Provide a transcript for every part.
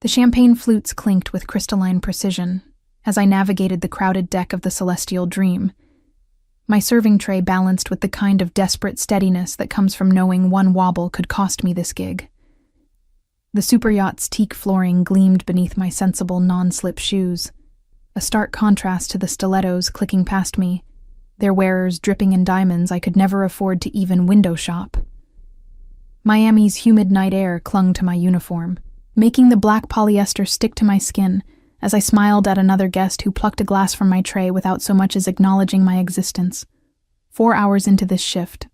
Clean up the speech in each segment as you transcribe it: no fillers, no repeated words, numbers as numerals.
The champagne flutes clinked with crystalline precision as I navigated the crowded deck of the Celestial Dream, my serving tray balanced with the kind of desperate steadiness that comes from knowing one wobble could cost me this gig. The super yacht's teak flooring gleamed beneath my sensible non-slip shoes, a stark contrast to the stilettos clicking past me, their wearers dripping in diamonds I could never afford to even window shop. Miami's humid night air clung to my uniform, making the black polyester stick to my skin as I smiled at another guest who plucked a glass from my tray without so much as acknowledging my existence. 4 hours into this shift,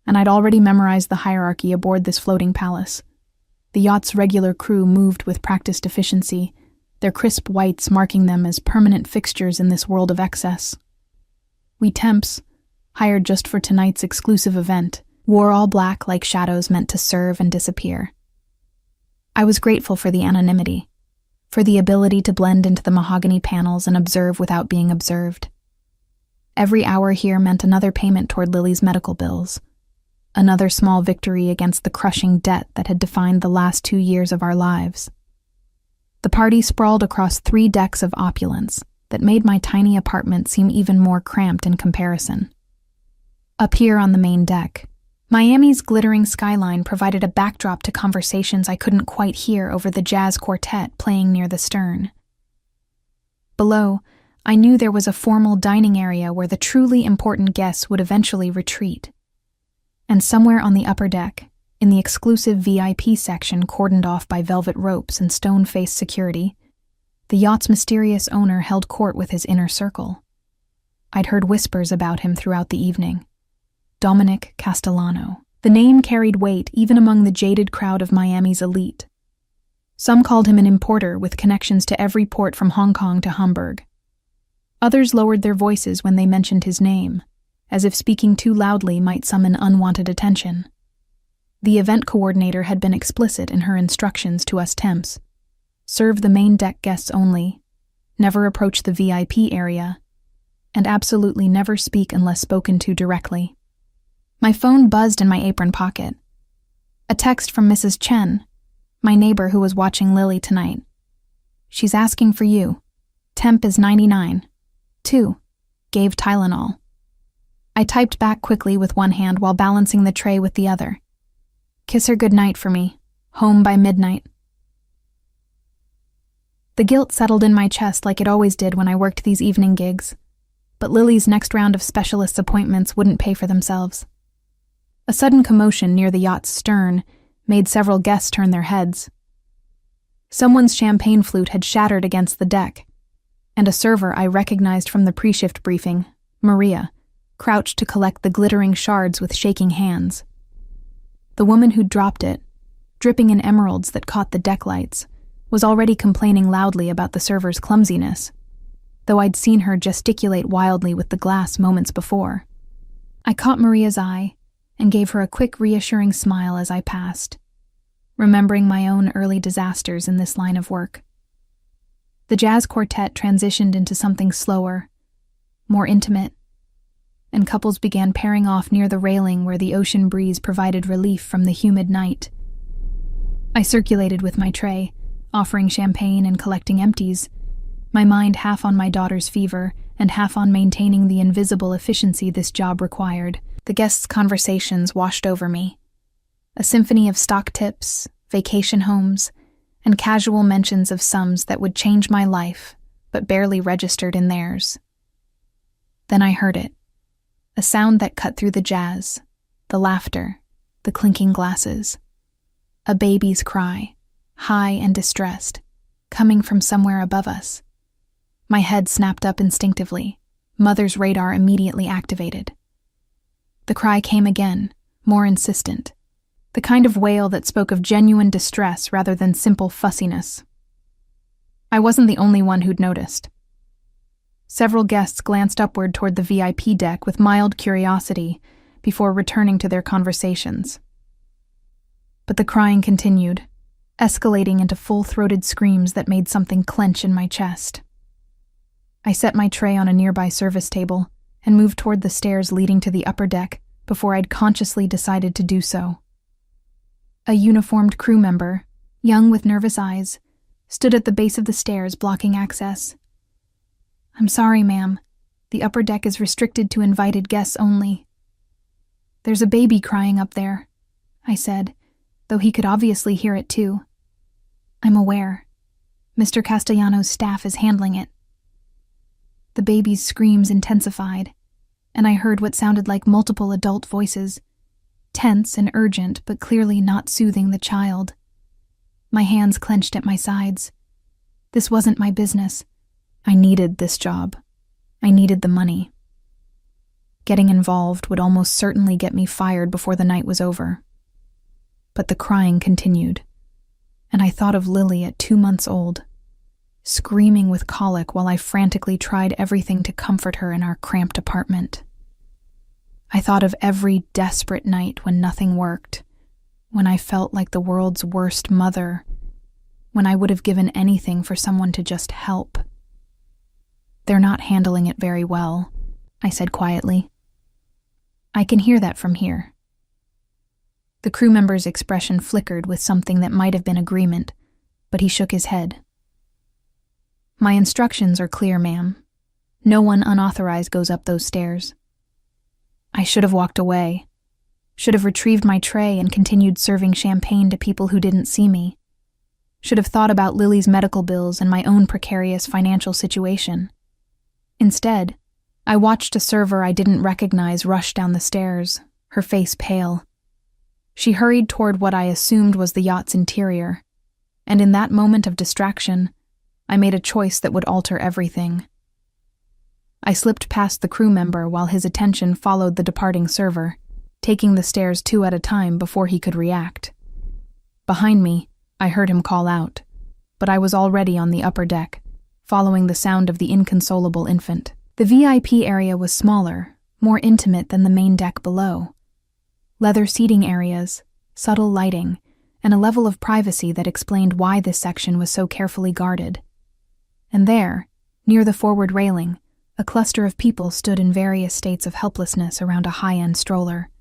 and I'd already memorized the hierarchy aboard this floating palace. The yacht's regular crew moved with practiced efficiency, their crisp whites marking them as permanent fixtures in this world of excess. We temps, hired just for tonight's exclusive event, wore all black like shadows meant to serve and disappear. I was grateful for the anonymity, for the ability to blend into the mahogany panels and observe without being observed. Every hour here meant another payment toward Lily's medical bills, another small victory against the crushing debt that had defined the last 2 years of our lives. The party sprawled across 3 decks of opulence that made my tiny apartment seem even more cramped in comparison. Up here on the main deck, Miami's glittering skyline provided a backdrop to conversations I couldn't quite hear over the jazz quartet playing near the stern. Below, I knew there was a formal dining area where the truly important guests would eventually retreat. And somewhere on the upper deck, in the exclusive VIP section cordoned off by velvet ropes and stone-faced security, the yacht's mysterious owner held court with his inner circle. I'd heard whispers about him throughout the evening. Dominic Castellano. The name carried weight even among the jaded crowd of Miami's elite. Some called him an importer with connections to every port from Hong Kong to Hamburg. Others lowered their voices when they mentioned his name, as if speaking too loudly might summon unwanted attention. The event coordinator had been explicit in her instructions to us temps. Serve the main deck guests only, never approach the VIP area, and absolutely never speak unless spoken to directly. My phone buzzed in my apron pocket. A text from Mrs. Chen, my neighbor who was watching Lily tonight. She's asking for you. Temp is 99. 2. Gave Tylenol. I typed back quickly with one hand while balancing the tray with the other. Kiss her goodnight for me. Home by midnight. The guilt settled in my chest like it always did when I worked these evening gigs, but Lily's next round of specialist appointments wouldn't pay for themselves. A sudden commotion near the yacht's stern made several guests turn their heads. Someone's champagne flute had shattered against the deck, and a server I recognized from the pre-shift briefing, Maria, crouched to collect the glittering shards with shaking hands. The woman who'd dropped it, dripping in emeralds that caught the deck lights, was already complaining loudly about the server's clumsiness, though I'd seen her gesticulate wildly with the glass moments before. I caught Maria's eye and gave her a quick, reassuring smile as I passed, remembering my own early disasters in this line of work. The jazz quartet transitioned into something slower, more intimate, and couples began pairing off near the railing where the ocean breeze provided relief from the humid night. I circulated with my tray, offering champagne and collecting empties, my mind half on my daughter's fever and half on maintaining the invisible efficiency this job required. The guests' conversations washed over me. A symphony of stock tips, vacation homes, and casual mentions of sums that would change my life, but barely registered in theirs. Then I heard it. A sound that cut through the jazz, the laughter, the clinking glasses. A baby's cry, high and distressed, coming from somewhere above us. My head snapped up instinctively, mother's radar immediately activated. The cry came again, more insistent, the kind of wail that spoke of genuine distress rather than simple fussiness. I wasn't the only one who'd noticed. Several guests glanced upward toward the VIP deck with mild curiosity before returning to their conversations. But the crying continued, escalating into full-throated screams that made something clench in my chest. I set my tray on a nearby service table and moved toward the stairs leading to the upper deck before I'd consciously decided to do so. A uniformed crew member, young with nervous eyes, stood at the base of the stairs, blocking access. "I'm sorry, ma'am. The upper deck is restricted to invited guests only." "There's a baby crying up there," I said, though he could obviously hear it too. "I'm aware. Mr. Castellano's staff is handling it." The baby's screams intensified, and I heard what sounded like multiple adult voices, tense and urgent but clearly not soothing the child. My hands clenched at my sides. This wasn't my business. I needed this job. I needed the money. Getting involved would almost certainly get me fired before the night was over. But the crying continued, and I thought of Lily at 2 months old, screaming with colic while I frantically tried everything to comfort her in our cramped apartment. I thought of every desperate night when nothing worked, when I felt like the world's worst mother, when I would have given anything for someone to just help. "They're not handling it very well," I said quietly. "I can hear that from here." The crew member's expression flickered with something that might have been agreement, but he shook his head. "My instructions are clear, ma'am. No one unauthorized goes up those stairs." I should have walked away, should have retrieved my tray and continued serving champagne to people who didn't see me, should have thought about Lily's medical bills and my own precarious financial situation. Instead, I watched a server I didn't recognize rush down the stairs, her face pale. She hurried toward what I assumed was the yacht's interior, and in that moment of distraction, I made a choice that would alter everything. I slipped past the crew member while his attention followed the departing server, taking the stairs 2 at a time before he could react. Behind me, I heard him call out, but I was already on the upper deck, following the sound of the inconsolable infant. The VIP area was smaller, more intimate than the main deck below. Leather seating areas, subtle lighting, and a level of privacy that explained why this section was so carefully guarded. And there, near the forward railing, a cluster of people stood in various states of helplessness around a high-end stroller.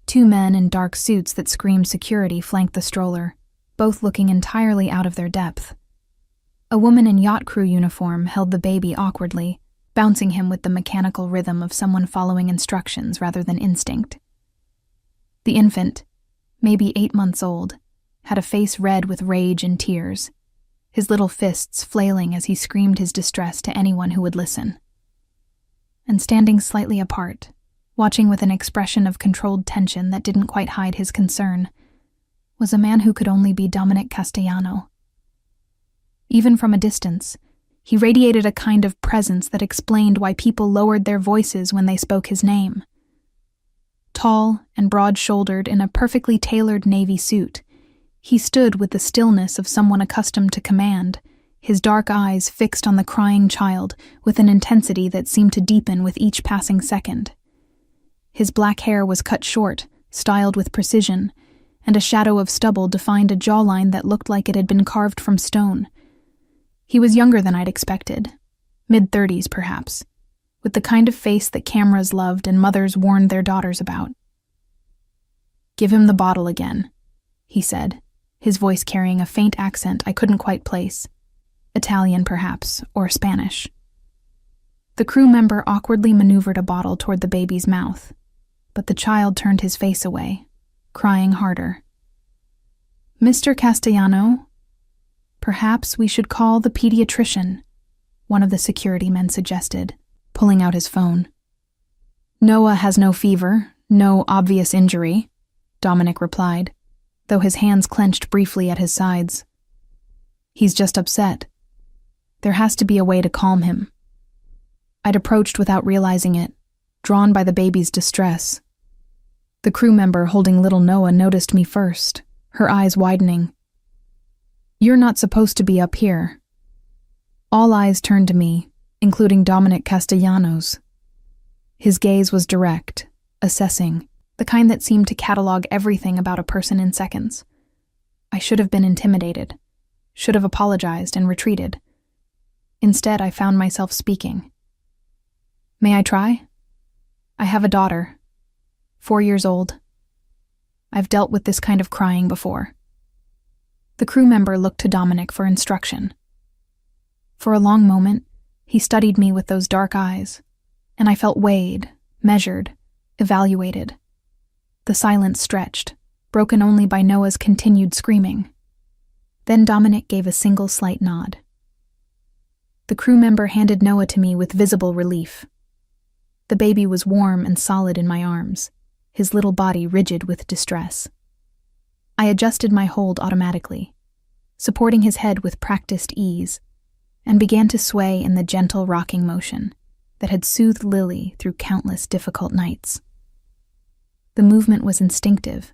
2 men in dark suits that screamed security flanked the stroller, both looking entirely out of their depth. A woman in yacht crew uniform held the baby awkwardly, bouncing him with the mechanical rhythm of someone following instructions rather than instinct. The infant, maybe 8 months old, had a face red with rage and tears, his little fists flailing as he screamed his distress to anyone who would listen. And standing slightly apart, watching with an expression of controlled tension that didn't quite hide his concern, was a man who could only be Dominic Castellano. Even from a distance, he radiated a kind of presence that explained why people lowered their voices when they spoke his name. Tall and broad-shouldered in a perfectly tailored navy suit, he stood with the stillness of someone accustomed to command, his dark eyes fixed on the crying child with an intensity that seemed to deepen with each passing second. His black hair was cut short, styled with precision, and a shadow of stubble defined a jawline that looked like it had been carved from stone. He was younger than I'd expected, mid-30s perhaps, with the kind of face that cameras loved and mothers warned their daughters about. "Give him the bottle again," he said, his voice carrying a faint accent I couldn't quite place. Italian, perhaps, or Spanish. The crew member awkwardly maneuvered a bottle toward the baby's mouth, but the child turned his face away, crying harder. "Mr. Castellano, perhaps we should call the pediatrician," one of the security men suggested, pulling out his phone. "Noah has no fever, no obvious injury," Dominic replied, though his hands clenched briefly at his sides. "He's just upset. There has to be a way to calm him." I'd approached without realizing it, drawn by the baby's distress. The crew member holding little Noah noticed me first, her eyes widening. "You're not supposed to be up here." All eyes turned to me, including Dominic Castellanos. His gaze was direct, assessing, the kind that seemed to catalog everything about a person in seconds. I should have been intimidated, should have apologized and retreated. Instead, I found myself speaking. "May I try? I have a daughter, 4 years old. I've dealt with this kind of crying before." The crew member looked to Dominic for instruction. For a long moment, he studied me with those dark eyes, and I felt weighed, measured, evaluated. The silence stretched, broken only by Noah's continued screaming. Then Dominic gave a single slight nod. The crew member handed Noah to me with visible relief. The baby was warm and solid in my arms, his little body rigid with distress. I adjusted my hold automatically, supporting his head with practiced ease, and began to sway in the gentle rocking motion that had soothed Lily through countless difficult nights. The movement was instinctive,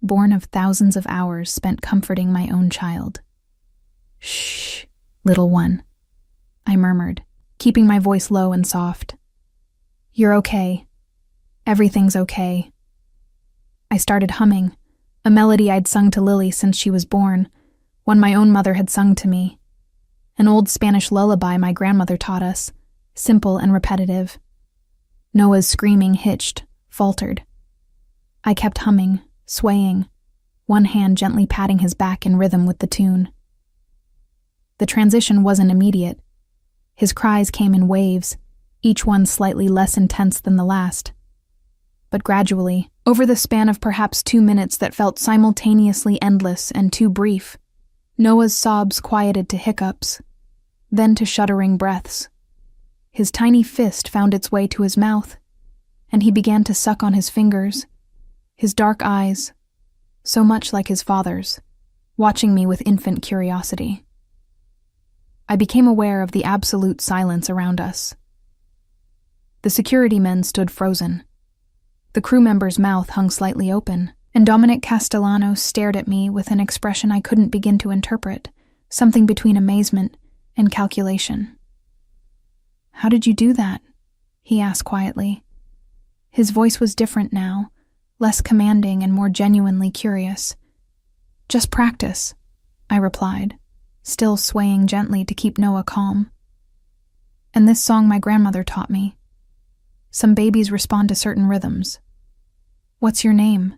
born of thousands of hours spent comforting my own child. "Shh, little one," I murmured, keeping my voice low and soft. "You're okay. Everything's okay." I started humming, a melody I'd sung to Lily since she was born, one my own mother had sung to me. An old Spanish lullaby my grandmother taught us, simple and repetitive. Noah's screaming hitched, faltered. I kept humming, swaying, one hand gently patting his back in rhythm with the tune. The transition wasn't immediate. His cries came in waves, each one slightly less intense than the last. But gradually, over the span of perhaps 2 minutes that felt simultaneously endless and too brief, Noah's sobs quieted to hiccups, then to shuddering breaths. His tiny fist found its way to his mouth, and he began to suck on his fingers, his dark eyes, so much like his father's, watching me with infant curiosity. I became aware of the absolute silence around us. The security men stood frozen. The crew member's mouth hung slightly open, and Dominic Castellano stared at me with an expression I couldn't begin to interpret, something between amazement and calculation. "How did you do that?" he asked quietly. His voice was different now, less commanding and more genuinely curious. "Just practice," I replied, still swaying gently to keep Noah calm. "And this song my grandmother taught me. Some babies respond to certain rhythms. What's your name?"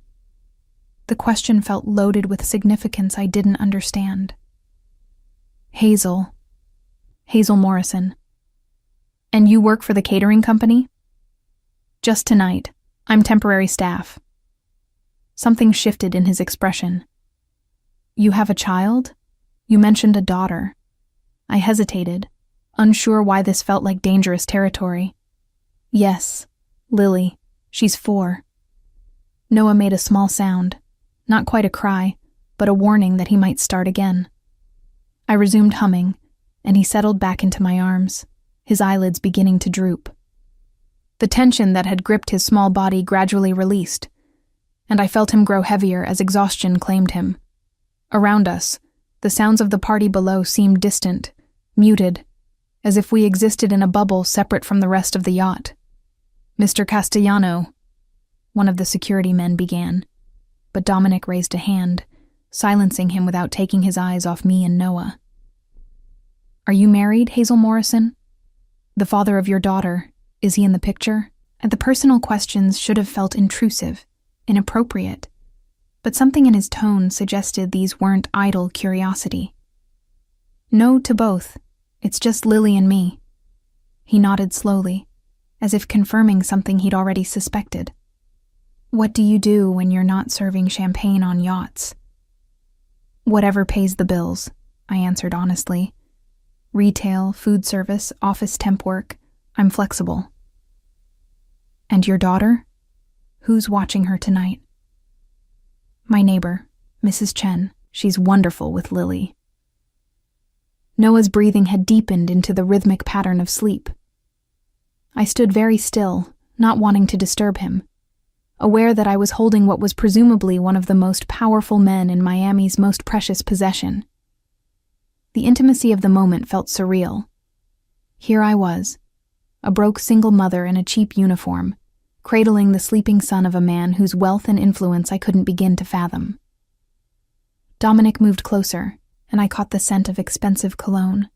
The question felt loaded with significance I didn't understand. Hazel Morrison. "And you work for the catering company?" "Just tonight. I'm temporary staff." Something shifted in his expression. "You have a child? You mentioned a daughter." I hesitated, unsure why this felt like dangerous territory. "Yes, Lily. She's 4. Noah made a small sound, not quite a cry, but a warning that he might start again. I resumed humming, and he settled back into my arms, his eyelids beginning to droop. The tension that had gripped his small body gradually released, and I felt him grow heavier as exhaustion claimed him. Around us, the sounds of the party below seemed distant, muted, as if we existed in a bubble separate from the rest of the yacht. "Mr. Castellano," one of the security men began, but Dominic raised a hand, silencing him without taking his eyes off me and Noah. "Are you married, Hazel Morrison? The father of your daughter, is he in the picture?" And the personal questions should have felt intrusive, inappropriate, but something in his tone suggested these weren't idle curiosity. "No to both. It's just Lily and me." He nodded slowly, as if confirming something he'd already suspected. "What do you do when you're not serving champagne on yachts?" "Whatever pays the bills," I answered honestly. "Retail, food service, office temp work, I'm flexible." "And your daughter? Who's watching her tonight?" "My neighbor, Mrs. Chen. She's wonderful with Lily." Noah's breathing had deepened into the rhythmic pattern of sleep. I stood very still, not wanting to disturb him, aware that I was holding what was presumably one of the most powerful men in Miami's most precious possession. The intimacy of the moment felt surreal. Here I was, a broke single mother in a cheap uniform, cradling the sleeping son of a man whose wealth and influence I couldn't begin to fathom. Dominic moved closer, and I caught the scent of expensive cologne,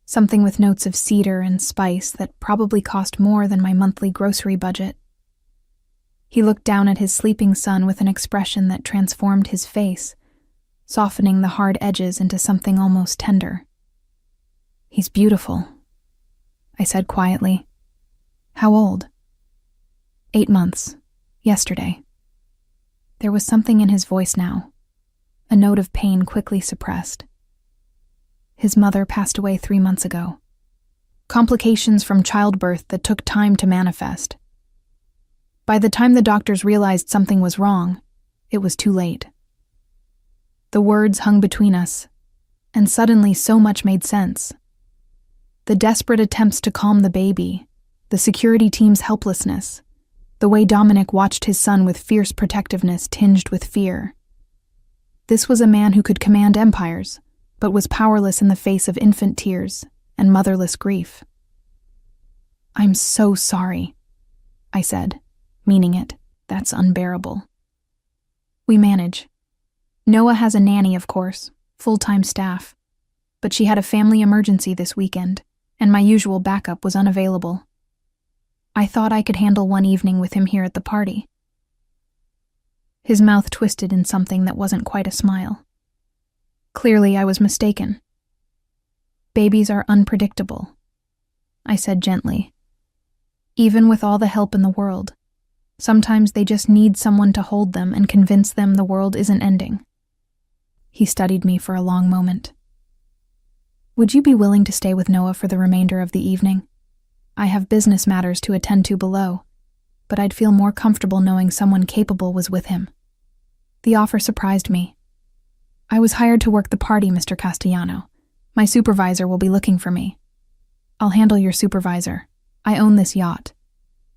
something with notes of cedar and spice that probably cost more than my monthly grocery budget. He looked down at his sleeping son with an expression that transformed his face, softening the hard edges into something almost tender. "He's beautiful," I said quietly. "How old?" 8 months. Yesterday." There was something in his voice now, a note of pain quickly suppressed. "His mother passed away 3 months ago. Complications from childbirth that took time to manifest. By the time the doctors realized something was wrong, it was too late." The words hung between us, and suddenly so much made sense. The desperate attempts to calm the baby, the security team's helplessness, the way Dominic watched his son with fierce protectiveness tinged with fear. This was a man who could command empires, but was powerless in the face of infant tears and motherless grief. "I'm so sorry," I said, meaning it. "That's unbearable." "We manage. Noah has a nanny, of course, full-time staff, but she had a family emergency this weekend, and my usual backup was unavailable. I thought I could handle one evening with him here at the party." His mouth twisted in something that wasn't quite a smile. Clearly, I was mistaken. "Babies are unpredictable," I said gently. "Even with all the help in the world, sometimes they just need someone to hold them and convince them the world isn't ending." He studied me for a long moment. "Would you be willing to stay with Noah for the remainder of the evening? I have business matters to attend to below, but I'd feel more comfortable knowing someone capable was with him." The offer surprised me. "I was hired to work the party, Mr. Castellano. My supervisor will be looking for me." "I'll handle your supervisor. I own this yacht.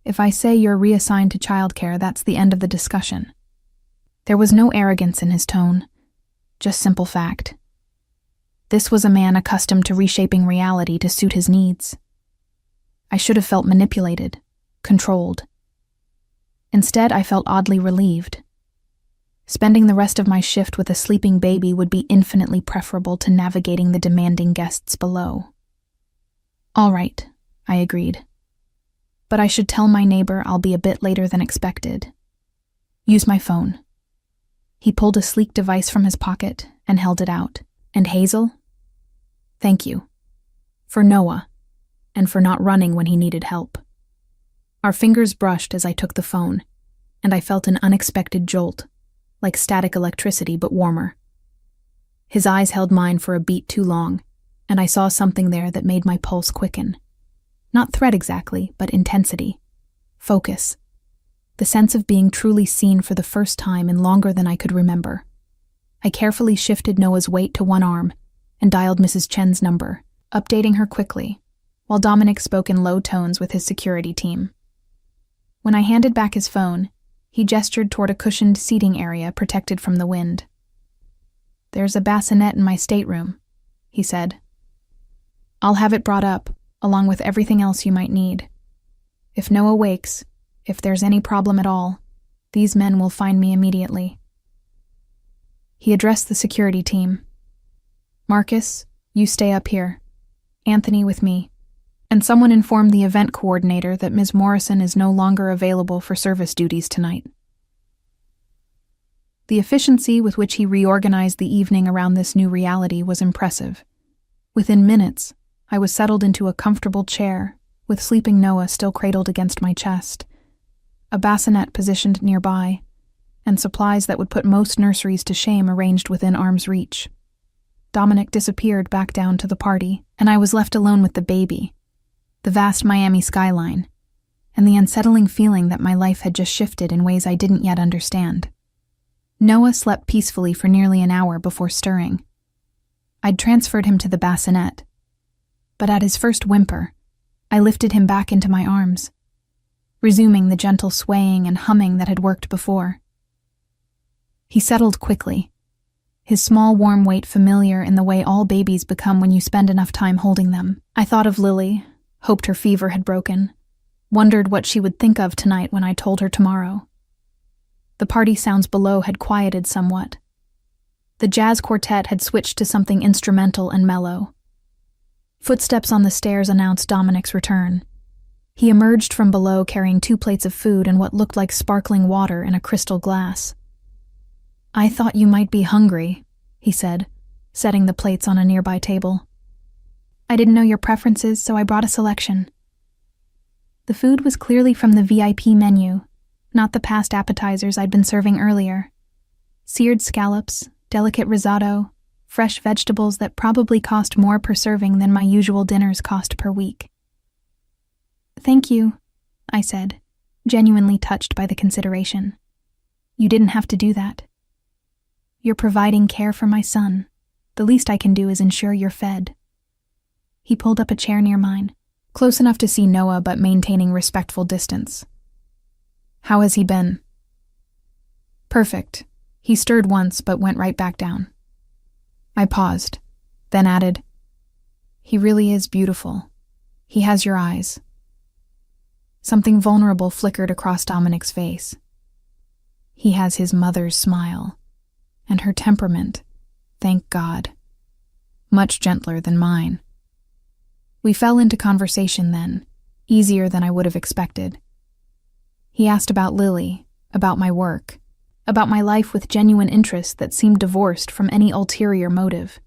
If I say you're reassigned to childcare, that's the end of the discussion." There was no arrogance in his tone, just simple fact. This was a man accustomed to reshaping reality to suit his needs. I should have felt manipulated, controlled. Instead, I felt oddly relieved. Spending the rest of my shift with a sleeping baby would be infinitely preferable to navigating the demanding guests below. "All right," I agreed. "But I should tell my neighbor I'll be a bit later than expected. Use my phone." He pulled a sleek device from his pocket and held it out. "And Hazel? Thank you. For Noah, and for not running when he needed help." Our fingers brushed as I took the phone, and I felt an unexpected jolt, like static electricity but warmer. His eyes held mine for a beat too long, and I saw something there that made my pulse quicken. Not threat exactly, but intensity. Focus. The sense of being truly seen for the first time in longer than I could remember. I carefully shifted Noah's weight to one arm and dialed Mrs. Chen's number, updating her quickly, while Dominic spoke in low tones with his security team. When I handed back his phone, he gestured toward a cushioned seating area protected from the wind. "There's a bassinet in my stateroom," he said. "I'll have it brought up, along with everything else you might need. If Noah wakes, if there's any problem at all, these men will find me immediately." He addressed the security team. "Marcus, you stay up here. Anthony with me." And someone informed the event coordinator that Ms. Morrison is no longer available for service duties tonight. The efficiency with which he reorganized the evening around this new reality was impressive. Within minutes, I was settled into a comfortable chair, with sleeping Noah still cradled against my chest, a bassinet positioned nearby, and supplies that would put most nurseries to shame arranged within arm's reach. Dominic disappeared back down to the party, and I was left alone with the baby, the vast Miami skyline, and the unsettling feeling that my life had just shifted in ways I didn't yet understand. Noah slept peacefully for nearly an hour before stirring. I'd transferred him to the bassinet, but at his first whimper, I lifted him back into my arms, resuming the gentle swaying and humming that had worked before. He settled quickly, his small warm weight familiar in the way all babies become when you spend enough time holding them. I thought of Lily, hoped her fever had broken, wondered what she would think of tonight when I told her tomorrow. The party sounds below had quieted somewhat. The jazz quartet had switched to something instrumental and mellow. Footsteps on the stairs announced Dominic's return. He emerged from below carrying 2 plates of food and what looked like sparkling water in a crystal glass. "I thought you might be hungry," he said, setting the plates on a nearby table. I didn't know your preferences, so I brought a selection. The food was clearly from the VIP menu, not the past appetizers I'd been serving earlier. Seared scallops, delicate risotto, fresh vegetables that probably cost more per serving than my usual dinners cost per week. Thank you, I said, genuinely touched by the consideration. You didn't have to do that. You're providing care for my son. The least I can do is ensure you're fed. He pulled up a chair near mine, close enough to see Noah but maintaining respectful distance. How has he been? Perfect. He stirred once but went right back down. I paused, then added, He really is beautiful. He has your eyes. Something vulnerable flickered across Dominic's face. He has his mother's smile, and her temperament, thank God, much gentler than mine. We fell into conversation then, easier than I would have expected. He asked about Lily, about my work, about my life with genuine interest that seemed divorced from any ulterior motive.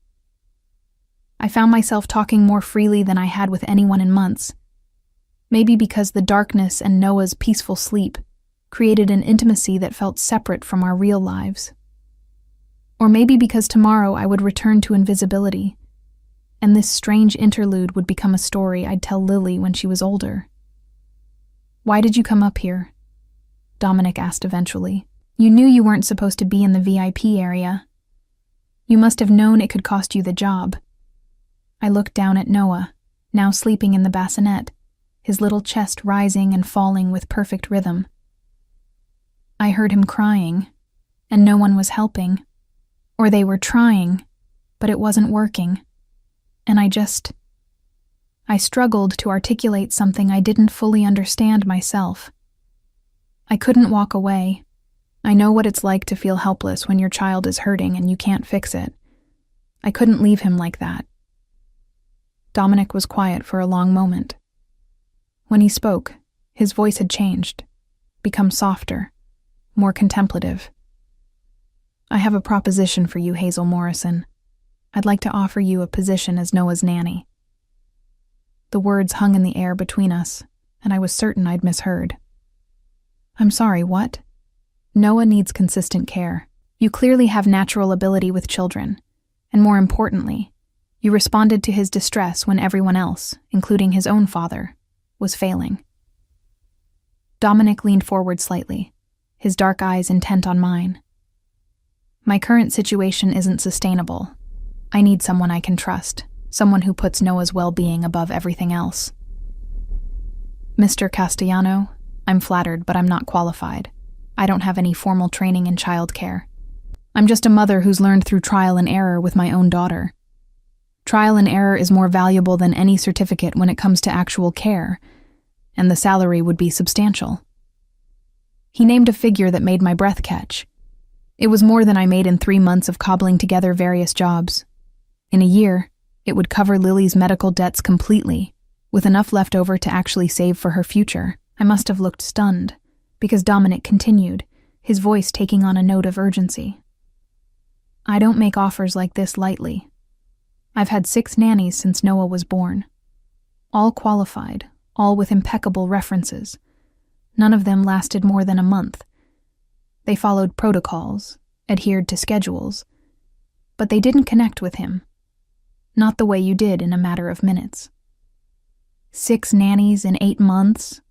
I found myself talking more freely than I had with anyone in months, maybe because the darkness and Noah's peaceful sleep created an intimacy that felt separate from our real lives. Or maybe because tomorrow I would return to invisibility, and this strange interlude would become a story I'd tell Lily when she was older. Why did you come up here? Dominic asked eventually. You knew you weren't supposed to be in the VIP area. You must have known it could cost you the job. I looked down at Noah, now sleeping in the bassinet, his little chest rising and falling with perfect rhythm. I heard him crying, and no one was helping. Or they were trying, but it wasn't working. And I struggled to articulate something I didn't fully understand myself. I couldn't walk away. I know what it's like to feel helpless when your child is hurting and you can't fix it. I couldn't leave him like that. Dominic was quiet for a long moment. When he spoke, his voice had changed, become softer, more contemplative. I have a proposition for you, Hazel Morrison. I'd like to offer you a position as Noah's nanny. The words hung in the air between us, and I was certain I'd misheard. I'm sorry, what? Noah needs consistent care. You clearly have natural ability with children, and more importantly, you responded to his distress when everyone else, including his own father, was failing. Dominic leaned forward slightly, his dark eyes intent on mine. My current situation isn't sustainable. I need someone I can trust, someone who puts Noah's well-being above everything else. Mr. Castellano, I'm flattered, but I'm not qualified. I don't have any formal training in childcare. I'm just a mother who's learned through trial and error with my own daughter. Trial and error is more valuable than any certificate when it comes to actual care, and the salary would be substantial. He named a figure that made my breath catch. It was more than I made in 3 months of cobbling together various jobs. In a year, it would cover Lily's medical debts completely, with enough left over to actually save for her future. I must have looked stunned, because Dominic continued, his voice taking on a note of urgency. I don't make offers like this lightly. I've had 6 nannies since Noah was born. All qualified, all with impeccable references. None of them lasted more than a month. They followed protocols, adhered to schedules, but they didn't connect with him. Not the way you did in a matter of minutes. 6 nannies in 8 months?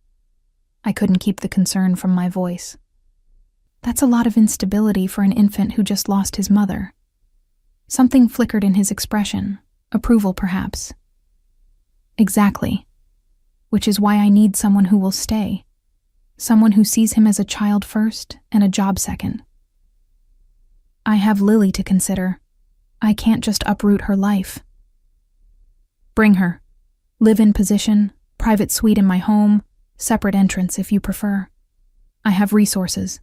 I couldn't keep the concern from my voice. That's a lot of instability for an infant who just lost his mother. Something flickered in his expression, approval perhaps. Exactly. Which is why I need someone who will stay. Someone who sees him as a child first and a job second. I have Lily to consider. I can't just uproot her life. Bring her. Live-in position, private suite in my home, separate entrance if you prefer. I have resources.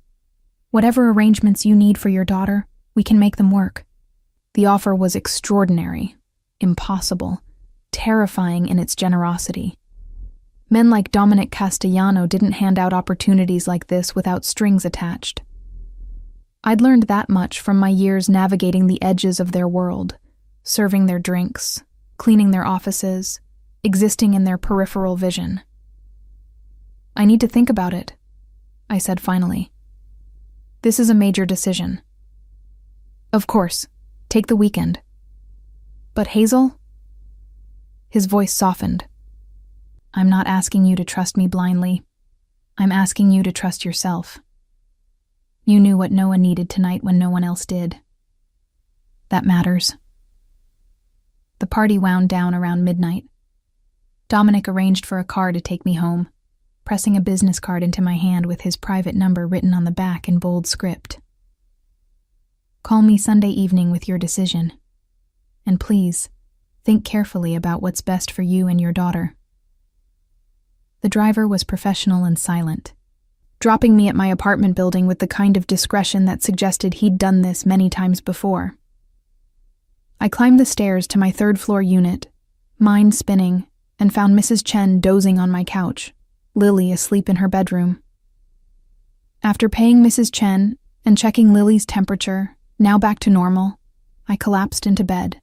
Whatever arrangements you need for your daughter, we can make them work. The offer was extraordinary, impossible, terrifying in its generosity. Men like Dominic Castellano didn't hand out opportunities like this without strings attached. I'd learned that much from my years navigating the edges of their world, serving their drinks, cleaning their offices, existing in their peripheral vision. "I need to think about it," I said finally. "This is a major decision." "Of course, take the weekend." "But Hazel?" His voice softened. "I'm not asking you to trust me blindly. I'm asking you to trust yourself. You knew what Noah needed tonight when no one else did. That matters." The party wound down around midnight. Dominic arranged for a car to take me home, pressing a business card into my hand with his private number written on the back in bold script. "Call me Sunday evening with your decision. And please, think carefully about what's best for you and your daughter." The driver was professional and silent, dropping me at my apartment building with the kind of discretion that suggested he'd done this many times before. I climbed the stairs to my third-floor unit, mind spinning, and found Mrs. Chen dozing on my couch, Lily asleep in her bedroom. After paying Mrs. Chen and checking Lily's temperature, now back to normal, I collapsed into bed,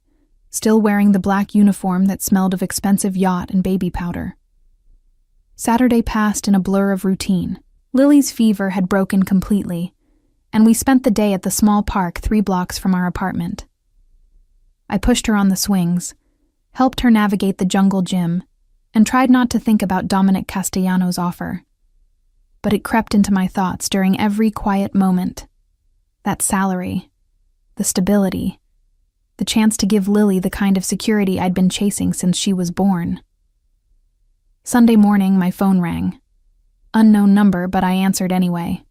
still wearing the black uniform that smelled of expensive Yacht and baby powder. Saturday passed in a blur of routine. Lily's fever had broken completely, and we spent the day at the small park 3 blocks from our apartment. I pushed her on the swings, helped her navigate the jungle gym, and tried not to think about Dominic Castellano's offer. But it crept into my thoughts during every quiet moment. That salary, the stability, the chance to give Lily the kind of security I'd been chasing since she was born. Sunday morning, my phone rang. Unknown number, but I answered anyway.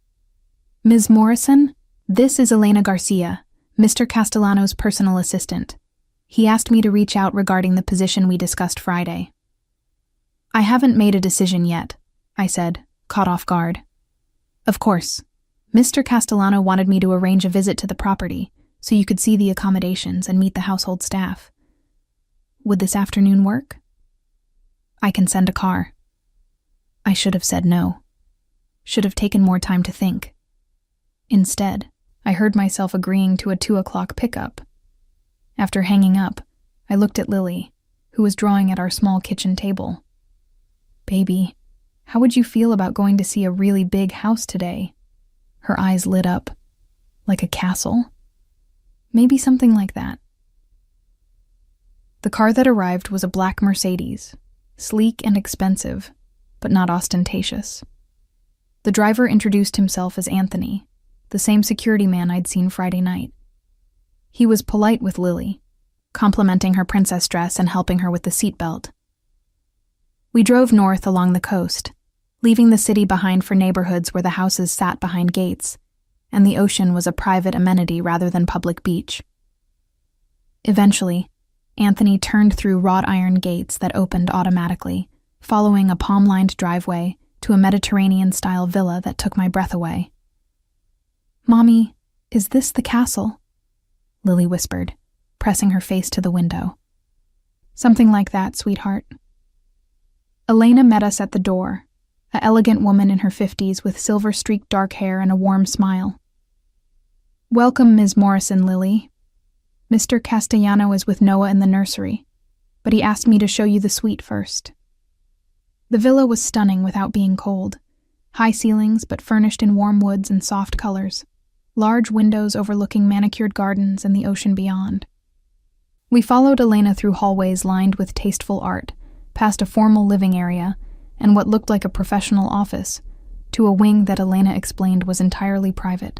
"Ms. Morrison, this is Elena Garcia, Mr. Castellano's personal assistant. He asked me to reach out regarding the position we discussed Friday." "I haven't made a decision yet," I said, caught off guard. "Of course. Mr. Castellano wanted me to arrange a visit to the property so you could see the accommodations and meet the household staff. Would this afternoon work?" "I can send a car." I should have said no. Should have taken more time to think. Instead, I heard myself agreeing to a 2:00 pickup. After hanging up, I looked at Lily, who was drawing at our small kitchen table. "Baby, how would you feel about going to see a really big house today?" Her eyes lit up. "Like a castle?" "Maybe something like that." The car that arrived was a black Mercedes, sleek and expensive, but not ostentatious. The driver introduced himself as Anthony, the same security man I'd seen Friday night. He was polite with Lily, complimenting her princess dress and helping her with the seatbelt. We drove north along the coast, leaving the city behind for neighborhoods where the houses sat behind gates, and the ocean was a private amenity rather than public beach. Eventually, Anthony turned through wrought iron gates that opened automatically, following a palm-lined driveway to a Mediterranean-style villa that took my breath away. "Mommy, is this the castle?" Lily whispered, pressing her face to the window. "Something like that, sweetheart." Elena met us at the door, an elegant woman in her 50s with silver-streaked dark hair and a warm smile. "Welcome, Ms. Morrison, Lily. Mr. Castellano is with Noah in the nursery, but he asked me to show you the suite first." The villa was stunning without being cold. High ceilings, but furnished in warm woods and soft colors. Large windows overlooking manicured gardens and the ocean beyond. We followed Elena through hallways lined with tasteful art, past a formal living area and what looked like a professional office, to a wing that Elena explained was entirely private.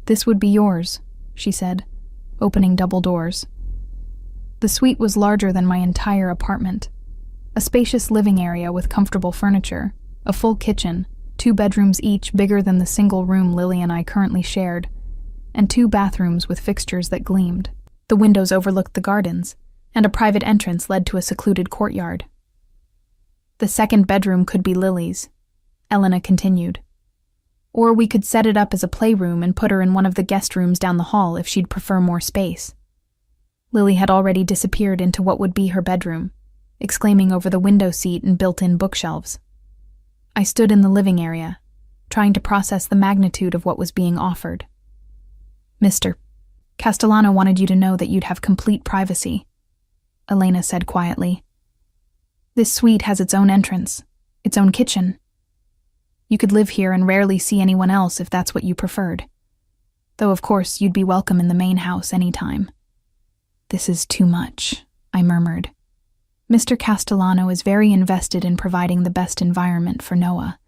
"This would be yours," she said, opening double doors. The suite was larger than my entire apartment. A spacious living area with comfortable furniture, a full kitchen, 2 bedrooms each bigger than the single room Lily and I currently shared, and 2 bathrooms with fixtures that gleamed. The windows overlooked the gardens, and a private entrance led to a secluded courtyard. "The second bedroom could be Lily's," Elena continued. "Or we could set it up as a playroom and put her in one of the guest rooms down the hall if she'd prefer more space." Lily had already disappeared into what would be her bedroom, exclaiming over the window seat and built-in bookshelves. I stood in the living area, trying to process the magnitude of what was being offered. "Mr. Castellano wanted you to know that you'd have complete privacy," Elena said quietly. "This suite has its own entrance, its own kitchen. You could live here and rarely see anyone else if that's what you preferred. Though, of course, you'd be welcome in the main house any time." "This is too much," I murmured. Mr. Castellano is very invested in providing the best environment for Noah.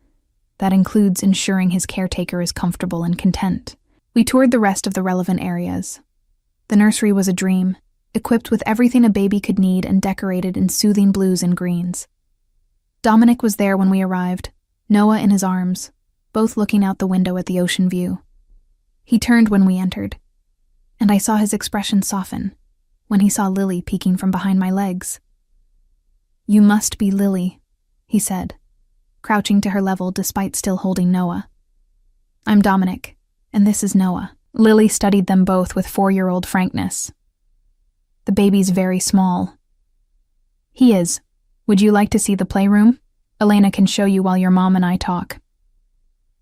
That includes ensuring his caretaker is comfortable and content. We toured the rest of the relevant areas. The nursery was a dream, equipped with everything a baby could need and decorated in soothing blues and greens. Dominic was there when we arrived, Noah in his arms, both looking out the window at the ocean view. He turned when we entered, and I saw his expression soften when he saw Lily peeking from behind my legs. "You must be Lily," he said, crouching to her level despite still holding Noah. "I'm Dominic, and this is Noah." Lily studied them both with 4-year-old frankness. "The baby's very small." "He is. Would you like to see the playroom? Elena can show you while your mom and I talk."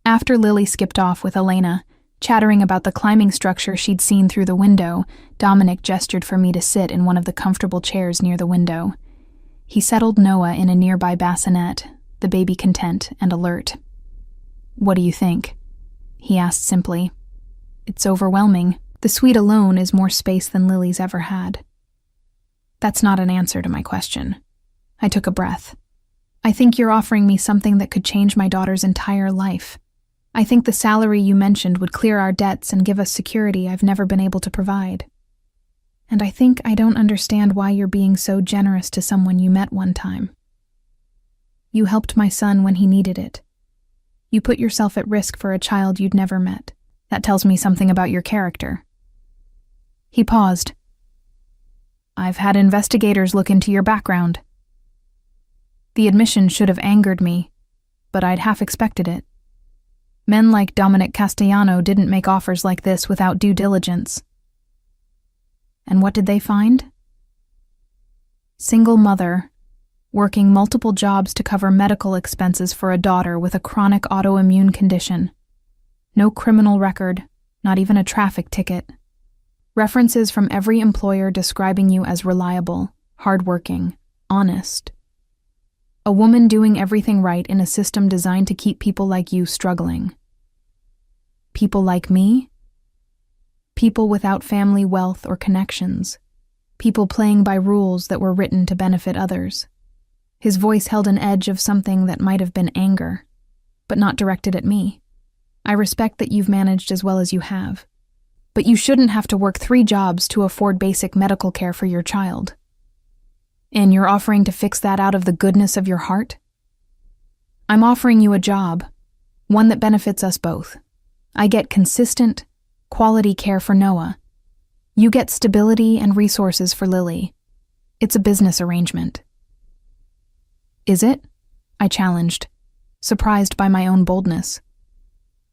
After Lily skipped off with Elena, chattering about the climbing structure she'd seen through the window, Dominic gestured for me to sit in one of the comfortable chairs near the window. He settled Noah in a nearby bassinet, the baby content and alert. "What do you think?" he asked simply. "It's overwhelming. The suite alone is more space than Lily's ever had." That's not an answer to my question. I took a breath. "I think you're offering me something that could change my daughter's entire life. I think the salary you mentioned would clear our debts and give us security I've never been able to provide. And I think I don't understand why you're being so generous to someone you met one time. You helped my son when he needed it. You put yourself at risk for a child you'd never met. That tells me something about your character." He paused. "I've had investigators look into your background." The admission should have angered me, but I'd half expected it. Men like Dominic Castellano didn't make offers like this without due diligence. And what did they find? Single mother, working multiple jobs to cover medical expenses for a daughter with a chronic autoimmune condition. No criminal record, not even a traffic ticket. References from every employer describing you as reliable, hardworking, honest. A woman doing everything right in a system designed to keep people like you struggling. People like me? People without family wealth or connections. People playing by rules that were written to benefit others. His voice held an edge of something that might have been anger, but not directed at me. "I respect that you've managed as well as you have, but you shouldn't have to work 3 jobs to afford basic medical care for your child. And you're offering to fix that out of the goodness of your heart? I'm offering you a job, one that benefits us both. I get consistent, quality care for Noah. You get stability and resources for Lily. It's a business arrangement." "Is it?" I challenged, surprised by my own boldness.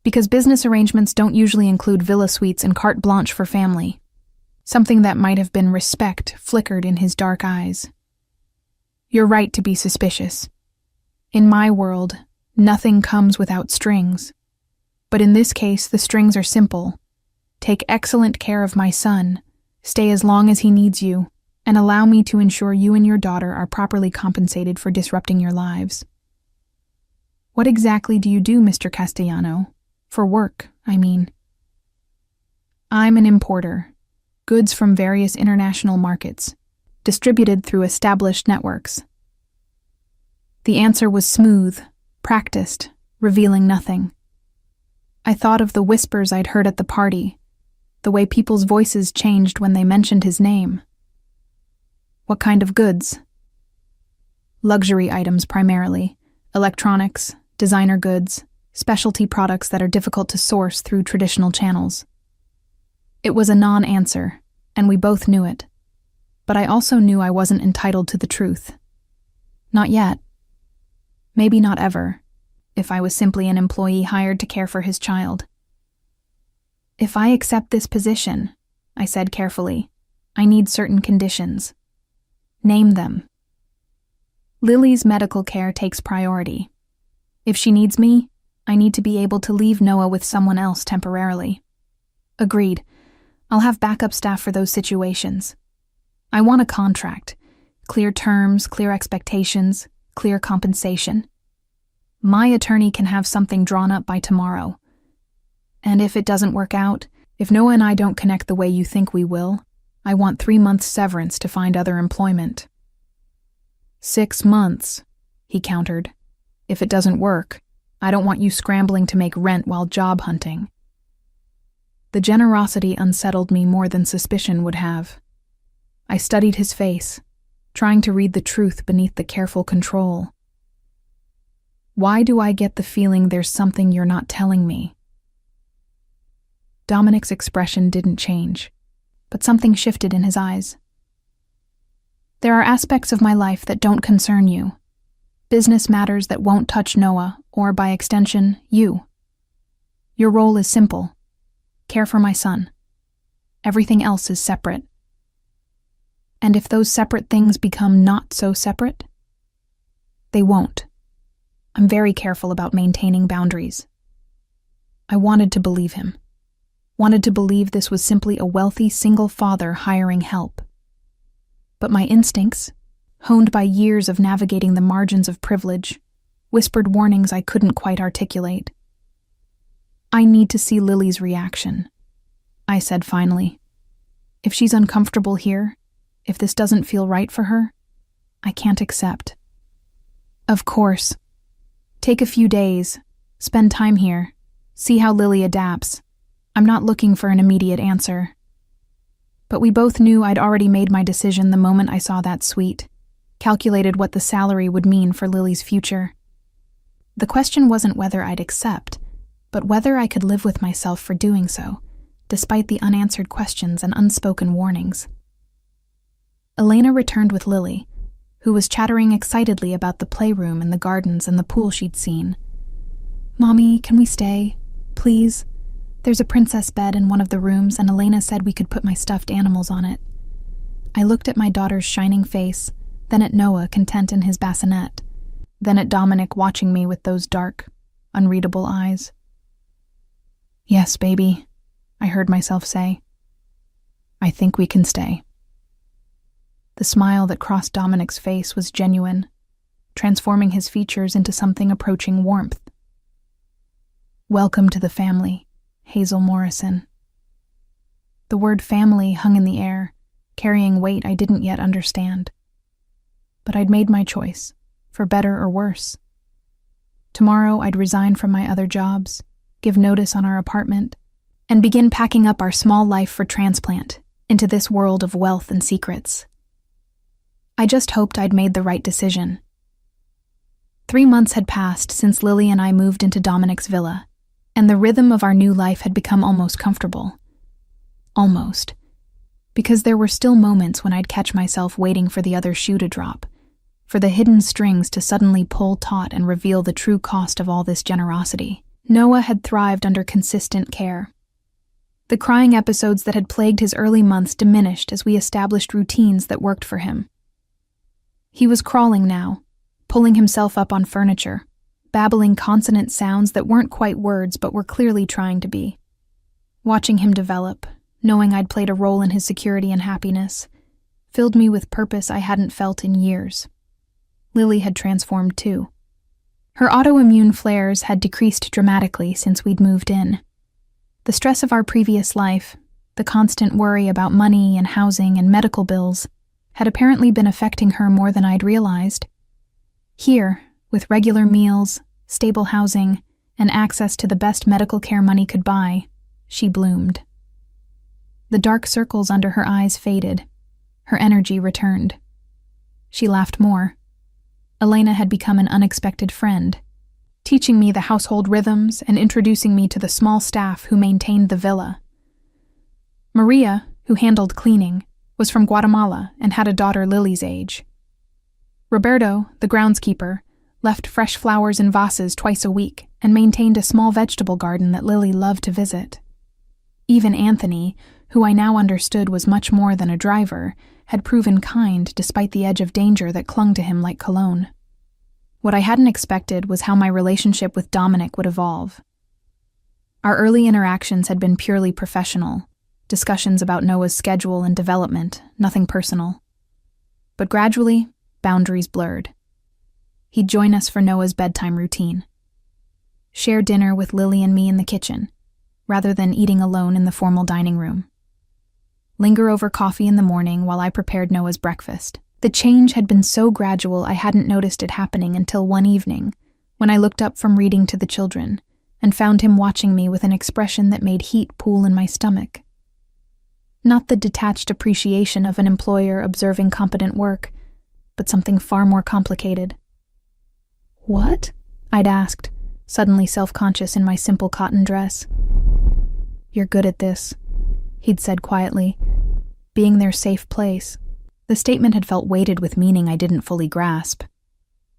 Because business arrangements don't usually include villa suites and carte blanche for family. Something that might have been respect flickered in his dark eyes. "You're right to be suspicious. In my world, nothing comes without strings. But in this case, the strings are simple. Take excellent care of my son, stay as long as he needs you, and allow me to ensure you and your daughter are properly compensated for disrupting your lives." "What exactly do you do, Mr. Castellano? For work, I mean." "I'm an importer. Goods from various international markets, distributed through established networks." The answer was smooth, practiced, revealing nothing. I thought of the whispers I'd heard at the party, the way people's voices changed when they mentioned his name. "What kind of goods?" "Luxury items primarily, electronics, designer goods, specialty products that are difficult to source through traditional channels." It was a non-answer, and we both knew it. But I also knew I wasn't entitled to the truth. Not yet. Maybe not ever, if I was simply an employee hired to care for his child. "If I accept this position," I said carefully, "I need certain conditions." "Name them." "Lily's medical care takes priority. If she needs me, I need to be able to leave Noah with someone else temporarily. Agreed. I'll have backup staff for those situations. I want a contract. Clear terms, clear expectations, clear compensation. My attorney can have something drawn up by tomorrow. And if it doesn't work out, if Noah and I don't connect the way you think we will, I want 3 months severance to find other employment. 6 months, he countered. If it doesn't work, I don't want you scrambling to make rent while job hunting. The generosity unsettled me more than suspicion would have. I studied his face, trying to read the truth beneath the careful control. Why do I get the feeling there's something you're not telling me? Dominic's expression didn't change, but something shifted in his eyes. There are aspects of my life that don't concern you. Business matters that won't touch Noah, or by extension, you. Your role is simple. Care for my son. Everything else is separate. And if those separate things become not so separate, they won't. I'm very careful about maintaining boundaries. I wanted to believe him. Wanted to believe this was simply a wealthy single father hiring help. But my instincts, honed by years of navigating the margins of privilege, whispered warnings I couldn't quite articulate. I need to see Lily's reaction, I said finally. If she's uncomfortable here, if this doesn't feel right for her, I can't accept. Of course. Take a few days, spend time here, see how Lily adapts. I'm not looking for an immediate answer. But we both knew I'd already made my decision the moment I saw that suite, calculated what the salary would mean for Lily's future. The question wasn't whether I'd accept, but whether I could live with myself for doing so, despite the unanswered questions and unspoken warnings. Elena returned with Lily, who was chattering excitedly about the playroom and the gardens and the pool she'd seen. "Mommy, can we stay? Please? There's a princess bed in one of the rooms, and Elena said we could put my stuffed animals on it." I looked at my daughter's shining face, then at Noah content in his bassinet, then at Dominic watching me with those dark, unreadable eyes. "Yes, baby," I heard myself say. "I think we can stay." The smile that crossed Dominic's face was genuine, transforming his features into something approaching warmth. "Welcome to the family, Hazel Morrison." The word family hung in the air, carrying weight I didn't yet understand. But I'd made my choice, for better or worse. Tomorrow I'd resign from my other jobs, give notice on our apartment, and begin packing up our small life for transplant into this world of wealth and secrets. I just hoped I'd made the right decision. 3 months had passed since Lily and I moved into Dominic's villa, and the rhythm of our new life had become almost comfortable. Almost. Because there were still moments when I'd catch myself waiting for the other shoe to drop, for the hidden strings to suddenly pull taut and reveal the true cost of all this generosity. Noah had thrived under consistent care. The crying episodes that had plagued his early months diminished as we established routines that worked for him. He was crawling now, pulling himself up on furniture, babbling consonant sounds that weren't quite words but were clearly trying to be. Watching him develop, knowing I'd played a role in his security and happiness, filled me with purpose I hadn't felt in years. Lily had transformed too. Her autoimmune flares had decreased dramatically since we'd moved in. The stress of our previous life, the constant worry about money and housing and medical bills, had apparently been affecting her more than I'd realized. Here, with regular meals, stable housing, and access to the best medical care money could buy, she bloomed. The dark circles under her eyes faded. Her energy returned. She laughed more. Elena had become an unexpected friend, teaching me the household rhythms and introducing me to the small staff who maintained the villa. Maria, who handled cleaning, was from Guatemala and had a daughter Lily's age. Roberto, the groundskeeper, left fresh flowers in vases twice a week and maintained a small vegetable garden that Lily loved to visit. Even Anthony, who I now understood was much more than a driver, had proven kind despite the edge of danger that clung to him like cologne. What I hadn't expected was how my relationship with Dominic would evolve. Our early interactions had been purely professional, discussions about Noah's schedule and development, nothing personal. But gradually, boundaries blurred. He'd join us for Noah's bedtime routine. Share dinner with Lily and me in the kitchen, rather than eating alone in the formal dining room. Linger over coffee in the morning while I prepared Noah's breakfast. The change had been so gradual I hadn't noticed it happening until one evening, when I looked up from reading to the children and found him watching me with an expression that made heat pool in my stomach. Not the detached appreciation of an employer observing competent work, but something far more complicated. "What?" I'd asked, suddenly self-conscious in my simple cotton dress. "You're good at this," he'd said quietly, being their safe place. The statement had felt weighted with meaning I didn't fully grasp,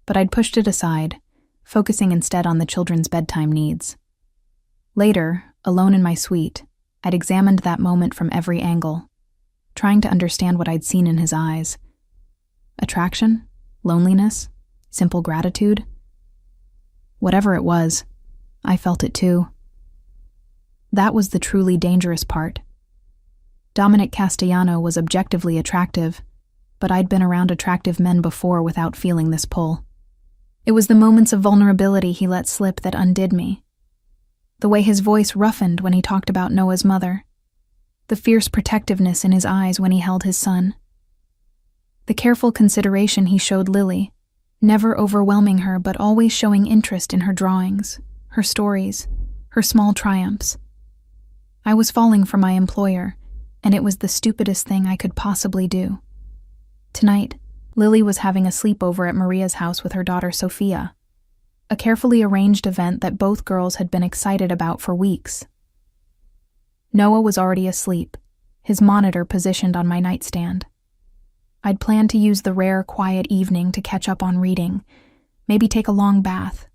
but I'd pushed it aside, focusing instead on the children's bedtime needs. Later, alone in my suite, I'd examined that moment from every angle, trying to understand what I'd seen in his eyes. Attraction? Loneliness? Simple gratitude? Whatever it was, I felt it too. That was the truly dangerous part. Dominic Castellano was objectively attractive, but I'd been around attractive men before without feeling this pull. It was the moments of vulnerability he let slip that undid me. The way his voice roughened when he talked about Noah's mother. The fierce protectiveness in his eyes when he held his son. The careful consideration he showed Lily, never overwhelming her but always showing interest in her drawings, her stories, her small triumphs. I was falling for my employer, and it was the stupidest thing I could possibly do. Tonight, Lily was having a sleepover at Maria's house with her daughter Sophia, a carefully arranged event that both girls had been excited about for weeks. Noah was already asleep, his monitor positioned on my nightstand. I'd planned to use the rare, quiet evening to catch up on reading, maybe take a long bath,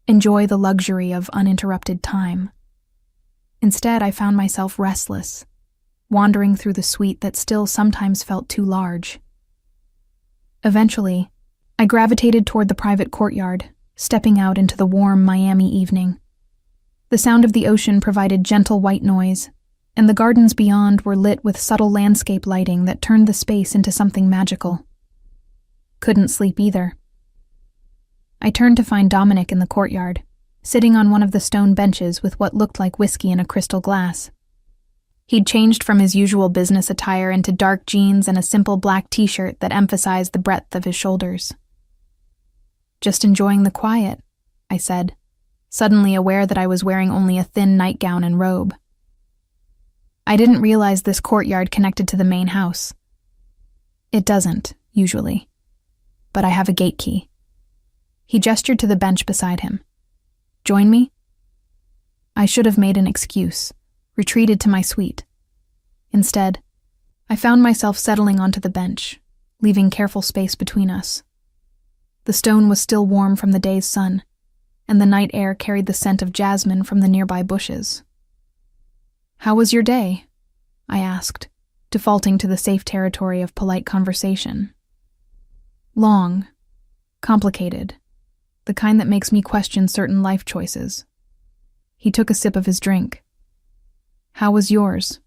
enjoy the luxury of uninterrupted time. Instead, I found myself restless, wandering through the suite that still sometimes felt too large. Eventually, I gravitated toward the private courtyard, stepping out into the warm Miami evening. The sound of the ocean provided gentle white noise, and the gardens beyond were lit with subtle landscape lighting that turned the space into something magical. Couldn't sleep either. I turned to find Dominic in the courtyard, sitting on one of the stone benches with what looked like whiskey in a crystal glass. He'd changed from his usual business attire into dark jeans and a simple black t-shirt that emphasized the breadth of his shoulders. "Just enjoying the quiet," I said, suddenly aware that I was wearing only a thin nightgown and robe. I didn't realize this courtyard connected to the main house. It doesn't, usually, but I have a gate key. He gestured to the bench beside him. "Join me?" I should have made an excuse, retreated to my suite. Instead, I found myself settling onto the bench, leaving careful space between us. The stone was still warm from the day's sun, and the night air carried the scent of jasmine from the nearby bushes. "How was your day?" I asked, defaulting to the safe territory of polite conversation. "Long, complicated, the kind that makes me question certain life choices." He took a sip of his drink. "How was yours?"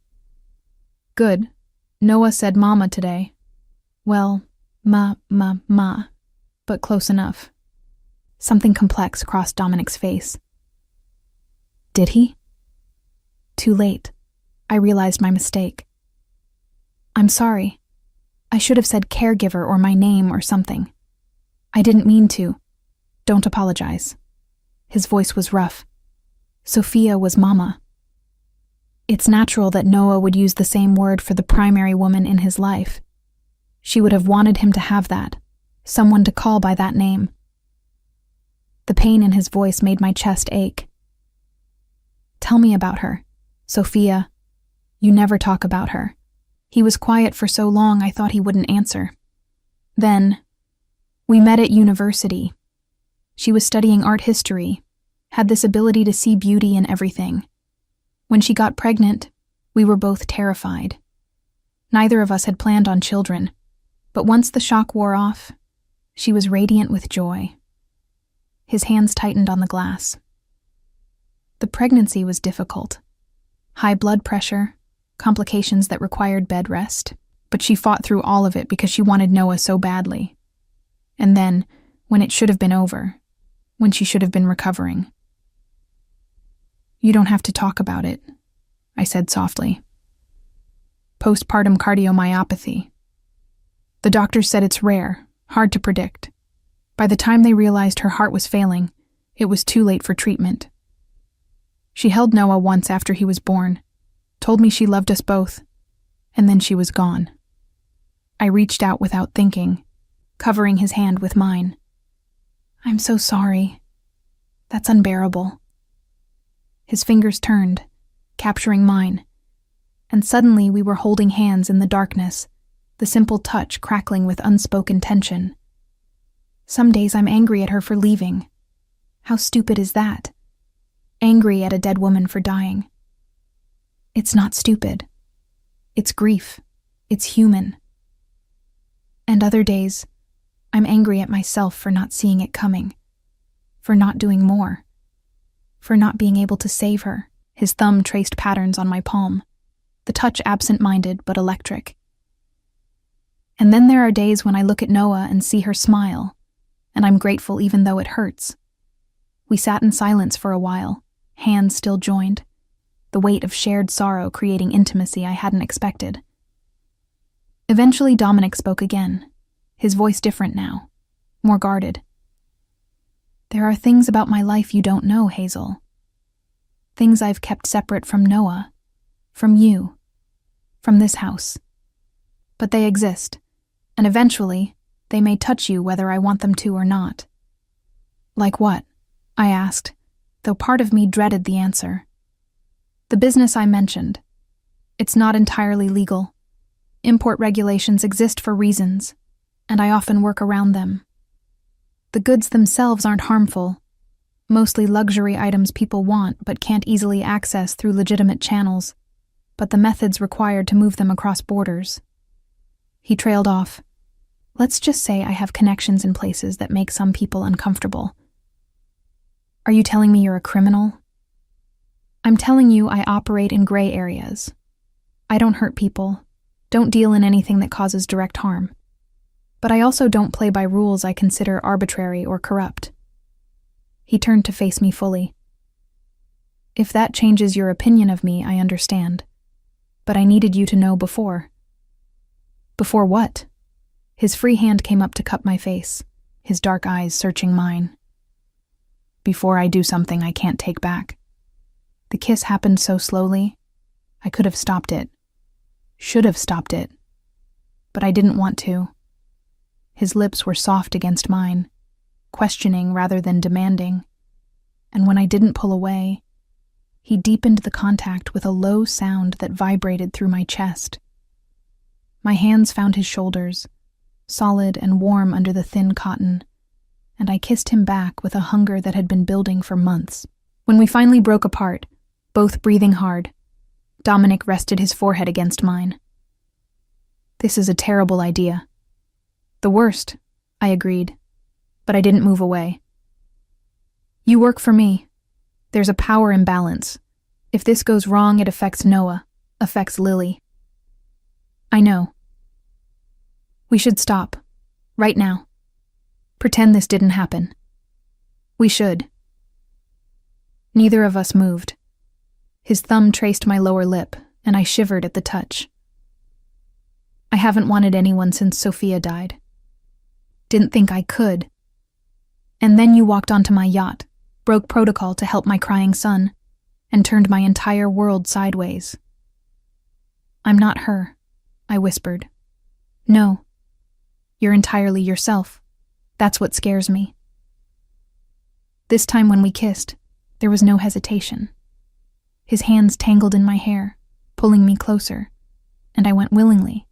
"Good. Noah said mama today. Well, ma, but close enough." Something complex crossed Dominic's face. "Did he?" Too late. I realized my mistake. "I'm sorry. I should have said caregiver or my name or something. I didn't mean to. Don't apologize." His voice was rough. Sophia was mama. It's natural that Noah would use the same word for the primary woman in his life. She would have wanted him to have that, someone to call by that name. The pain in his voice made my chest ache. "Tell me about her, Sophia. You never talk about her." He was quiet for so long I thought he wouldn't answer. Then, "We met at university. She was studying art history, had this ability to see beauty in everything. When she got pregnant, we were both terrified. Neither of us had planned on children, but once the shock wore off, she was radiant with joy. His hands tightened on the glass. The pregnancy was difficult. High blood pressure, complications that required bed rest, but she fought through all of it because she wanted Noah so badly. And then, when it should have been over, when she should have been recovering. "You don't have to talk about it," I said softly. "Postpartum cardiomyopathy. The doctors said it's rare, hard to predict. By the time they realized her heart was failing, it was too late for treatment. She held Noah once after he was born, told me she loved us both, and then she was gone." I reached out without thinking, covering his hand with mine. "I'm so sorry. That's unbearable." His fingers turned, capturing mine, and suddenly we were holding hands in the darkness, the simple touch crackling with unspoken tension. Some days I'm angry at her for leaving. How stupid is that? Angry at a dead woman for dying. It's not stupid. It's grief. It's human. And other days, I'm angry at myself for not seeing it coming, for not doing more, for not being able to save her. His thumb traced patterns on my palm, the touch absent-minded but electric. And then there are days when I look at Noah and see her smile, and I'm grateful even though it hurts. We sat in silence for a while, hands still joined, the weight of shared sorrow creating intimacy I hadn't expected. Eventually Dominic spoke again, his voice different now, more guarded. "There are things about my life you don't know, Hazel. Things I've kept separate from Noah, from you, from this house. But they exist, and eventually they may touch you whether I want them to or not." "Like what?" I asked, though part of me dreaded the answer. "The business I mentioned. It's not entirely legal. Import regulations exist for reasons, and I often work around them. The goods themselves aren't harmful, mostly luxury items people want but can't easily access through legitimate channels, but the methods required to move them across borders." He trailed off. "Let's just say I have connections in places that make some people uncomfortable." "Are you telling me you're a criminal?" "I'm telling you I operate in gray areas. I don't hurt people, don't deal in anything that causes direct harm. But I also don't play by rules I consider arbitrary or corrupt." He turned to face me fully. "If that changes your opinion of me, I understand. But I needed you to know before." "Before what?" His free hand came up to cup my face, his dark eyes searching mine. "Before I do something I can't take back. The kiss happened so slowly, I could have stopped it. Should have stopped it. But I didn't want to." His lips were soft against mine, questioning rather than demanding. And when I didn't pull away, he deepened the contact with a low sound that vibrated through my chest. My hands found his shoulders, solid and warm under the thin cotton, and I kissed him back with a hunger that had been building for months. When we finally broke apart, both breathing hard, Dominic rested his forehead against mine. "This is a terrible idea." "The worst," I agreed, but I didn't move away. "You work for me. There's a power imbalance. If this goes wrong, it affects Noah, affects Lily." "I know. We should stop. Right now. Pretend this didn't happen. We should." Neither of us moved. His thumb traced my lower lip, and I shivered at the touch. "I haven't wanted anyone since Sophia died. Didn't think I could. And then you walked onto my yacht, broke protocol to help my crying son, and turned my entire world sideways." "I'm not her," I whispered. "No. You're entirely yourself. That's what scares me." This time when we kissed, there was no hesitation. His hands tangled in my hair, pulling me closer, and I went willingly,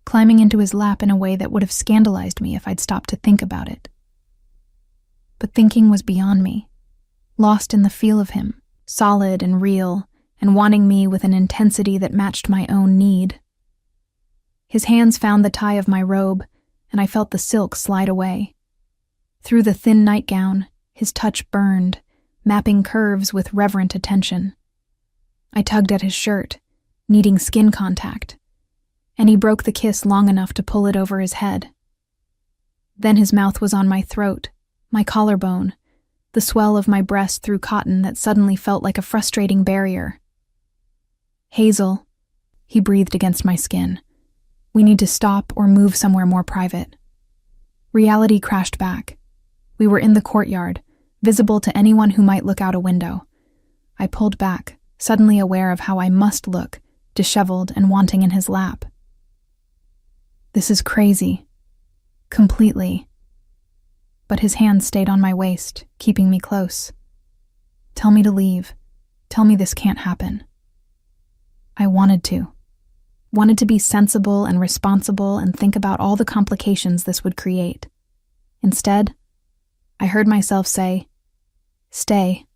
climbing into his lap in a way that would have scandalized me if I'd stopped to think about it. But thinking was beyond me, lost in the feel of him, solid and real, and wanting me with an intensity that matched my own need. His hands found the tie of my robe, and I felt the silk slide away. Through the thin nightgown, His touch burned, mapping curves with reverent attention. I tugged at his shirt, needing skin contact, and he broke the kiss long enough to pull it over his head. Then his mouth was on my throat, my collarbone, the swell of my breast through cotton that suddenly felt like a frustrating barrier. "Hazel," he breathed against my skin. "We need to stop or move somewhere more private." Reality crashed back. We were in the courtyard, visible to anyone who might look out a window. I pulled back, suddenly aware of how I must look, disheveled and wanting in his lap. This is crazy. Completely. But his hand stayed on my waist, keeping me close. "Tell me to leave. Tell me this can't happen." I wanted to. Wanted to be sensible and responsible and think about all the complications this would create. Instead, I heard myself say, "Stay."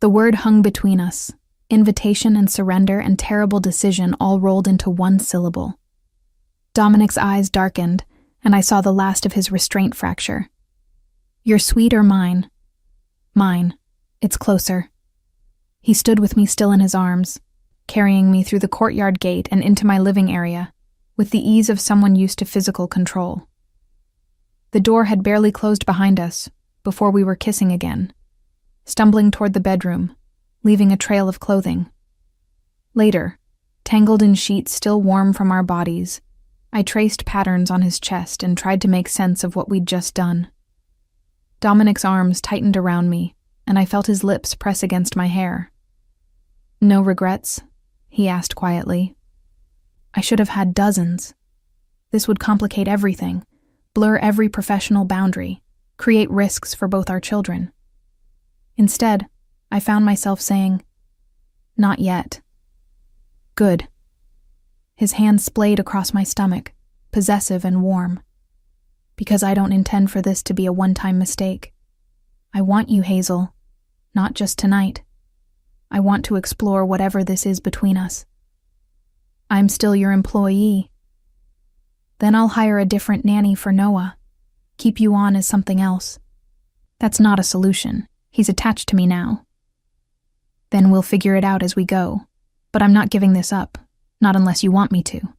The word hung between us, invitation and surrender and terrible decision all rolled into one syllable. Dominic's eyes darkened, and I saw the last of his restraint fracture. "Your suite or mine?" "Mine. It's closer." He stood with me still in his arms, carrying me through the courtyard gate and into my living area, with the ease of someone used to physical control. The door had barely closed behind us before we were kissing again, stumbling toward the bedroom, leaving a trail of clothing. Later, tangled in sheets still warm from our bodies, I traced patterns on his chest and tried to make sense of what we'd just done. Dominic's arms tightened around me, and I felt his lips press against my hair. "No regrets?" he asked quietly. I should have had dozens. This would complicate everything, blur every professional boundary, create risks for both our children. Instead, I found myself saying, "Not yet." "Good." His hand splayed across my stomach, possessive and warm. "Because I don't intend for this to be a one-time mistake. I want you, Hazel, not just tonight. I want to explore whatever this is between us. I'm still your employee. Then I'll hire a different nanny for Noah, keep you on as something else. That's not a solution. He's attached to me now. Then we'll figure it out as we go, but I'm not giving this up, not unless you want me to."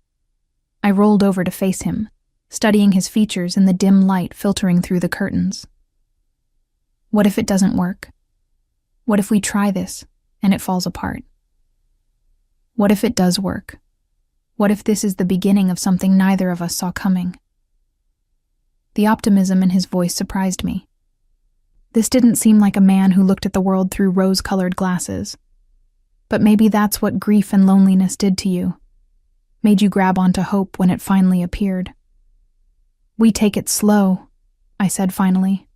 I rolled over to face him, studying his features in the dim light filtering through the curtains. What if it doesn't work? What if we try this and it falls apart? What if it does work? What if this is the beginning of something neither of us saw coming? The optimism in his voice surprised me. This didn't seem like a man who looked at the world through rose-colored glasses. But maybe that's what grief and loneliness did to you. Made you grab onto hope when it finally appeared. "We take it slow," I said finally.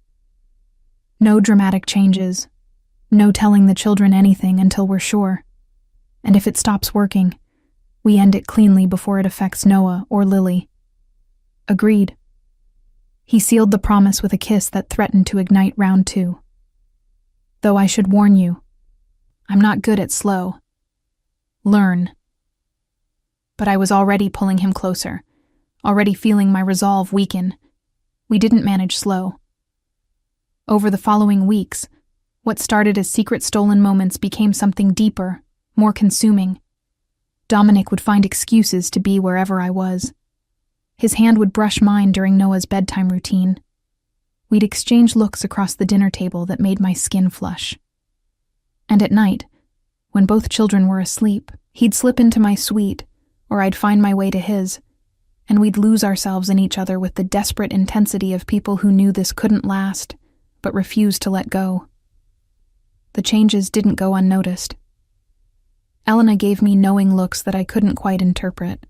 "No dramatic changes. No telling the children anything until we're sure. And if it stops working, we end it cleanly before it affects Noah or Lily." Agreed. He sealed the promise with a kiss that threatened to ignite round 2. "Though I should warn you, I'm not good at slow. Learn." But I was already pulling him closer, already feeling my resolve weaken. We didn't manage slow. Over the following weeks, what started as secret stolen moments became something deeper, more consuming. Dominic would find excuses to be wherever I was. His hand would brush mine during Noah's bedtime routine. We'd exchange looks across the dinner table that made my skin flush. And at night, when both children were asleep, he'd slip into my suite, or I'd find my way to his, and we'd lose ourselves in each other with the desperate intensity of people who knew this couldn't last, but refused to let go. The changes didn't go unnoticed. Elena gave me knowing looks that I couldn't quite interpret.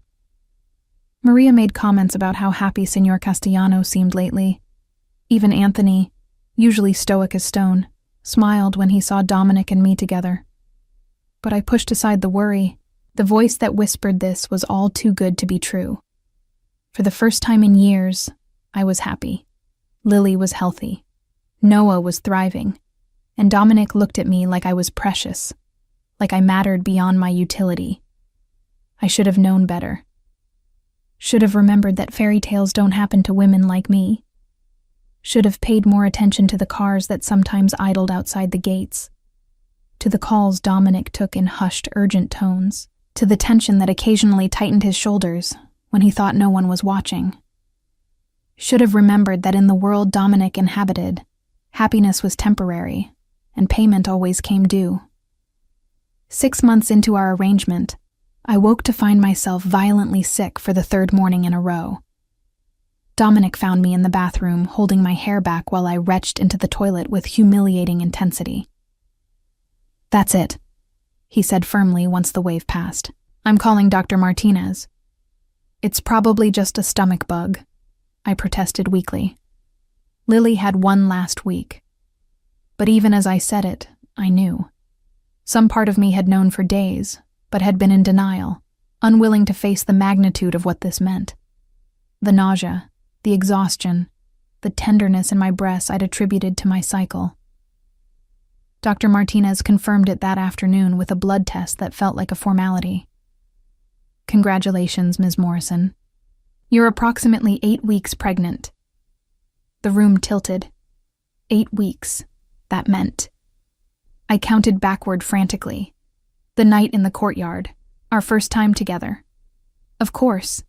Maria made comments about how happy Senor Castellano seemed lately. Even Anthony, usually stoic as stone, smiled when he saw Dominic and me together. But I pushed aside the worry. The voice that whispered this was all too good to be true. For the first time in years, I was happy. Lily was healthy. Noah was thriving. And Dominic looked at me like I was precious, like I mattered beyond my utility. I should have known better. Should have remembered that fairy tales don't happen to women like me. Should have paid more attention to the cars that sometimes idled outside the gates, to the calls Dominic took in hushed, urgent tones, to the tension that occasionally tightened his shoulders when he thought no one was watching. Should have remembered that in the world Dominic inhabited, happiness was temporary, and payment always came due. 6 months into our arrangement, I woke to find myself violently sick for the 3rd morning in a row. Dominic found me in the bathroom, holding my hair back while I retched into the toilet with humiliating intensity. "That's it," he said firmly once the wave passed. "I'm calling Dr. Martinez." "It's probably just a stomach bug," I protested weakly. Lily had one last week. But even as I said it, I knew. Some part of me had known for days, but had been in denial, unwilling to face the magnitude of what this meant. The nausea, the exhaustion, the tenderness in my breasts I'd attributed to my cycle. Dr. Martinez confirmed it that afternoon with a blood test that felt like a formality. "Congratulations, Ms. Morrison. You're approximately 8 weeks pregnant." The room tilted. 8 weeks, that meant. I counted backward frantically. The night in the courtyard, our first time together. Of course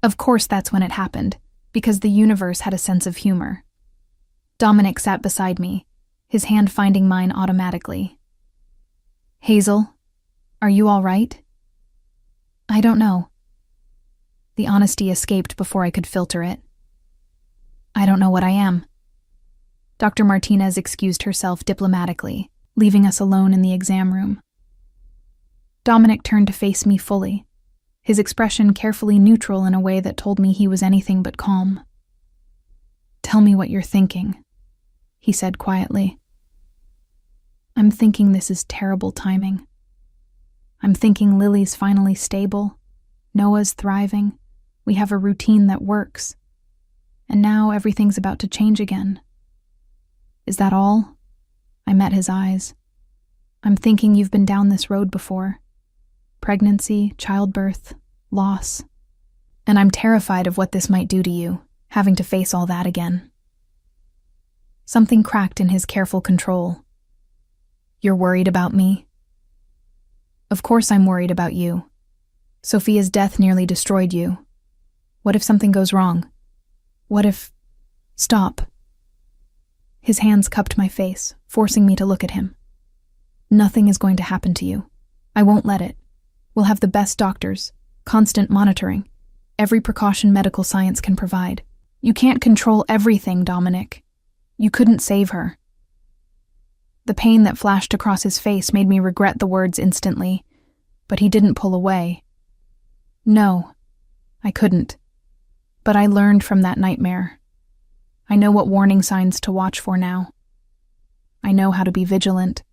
that's when it happened, because the universe had a sense of humor. Dominic sat beside me, his hand finding mine automatically. "Hazel, are you all right?" "I don't know." The honesty escaped before I could filter it. "I don't know what I am." Dr. Martinez excused herself diplomatically, leaving us alone in the exam room. Dominic turned to face me fully, his expression carefully neutral in a way that told me he was anything but calm. "Tell me what you're thinking," he said quietly. "I'm thinking this is terrible timing. I'm thinking Lily's finally stable, Noah's thriving, we have a routine that works, and now everything's about to change again." "Is that all?" I met his eyes. "I'm thinking you've been down this road before. Pregnancy, childbirth, loss. And I'm terrified of what this might do to you, having to face all that again." Something cracked in his careful control. "You're worried about me?" "Of course I'm worried about you. Sophia's death nearly destroyed you. What if something goes wrong? What if—" "Stop." His hands cupped my face, forcing me to look at him. "Nothing is going to happen to you. I won't let it. We'll have the best doctors, constant monitoring, every precaution medical science can provide. You can't control everything, Dominic. You couldn't save her." The pain that flashed across his face made me regret the words instantly, but he didn't pull away. "No, I couldn't. But I learned from that nightmare. I know what warning signs to watch for now. I know how to be vigilant."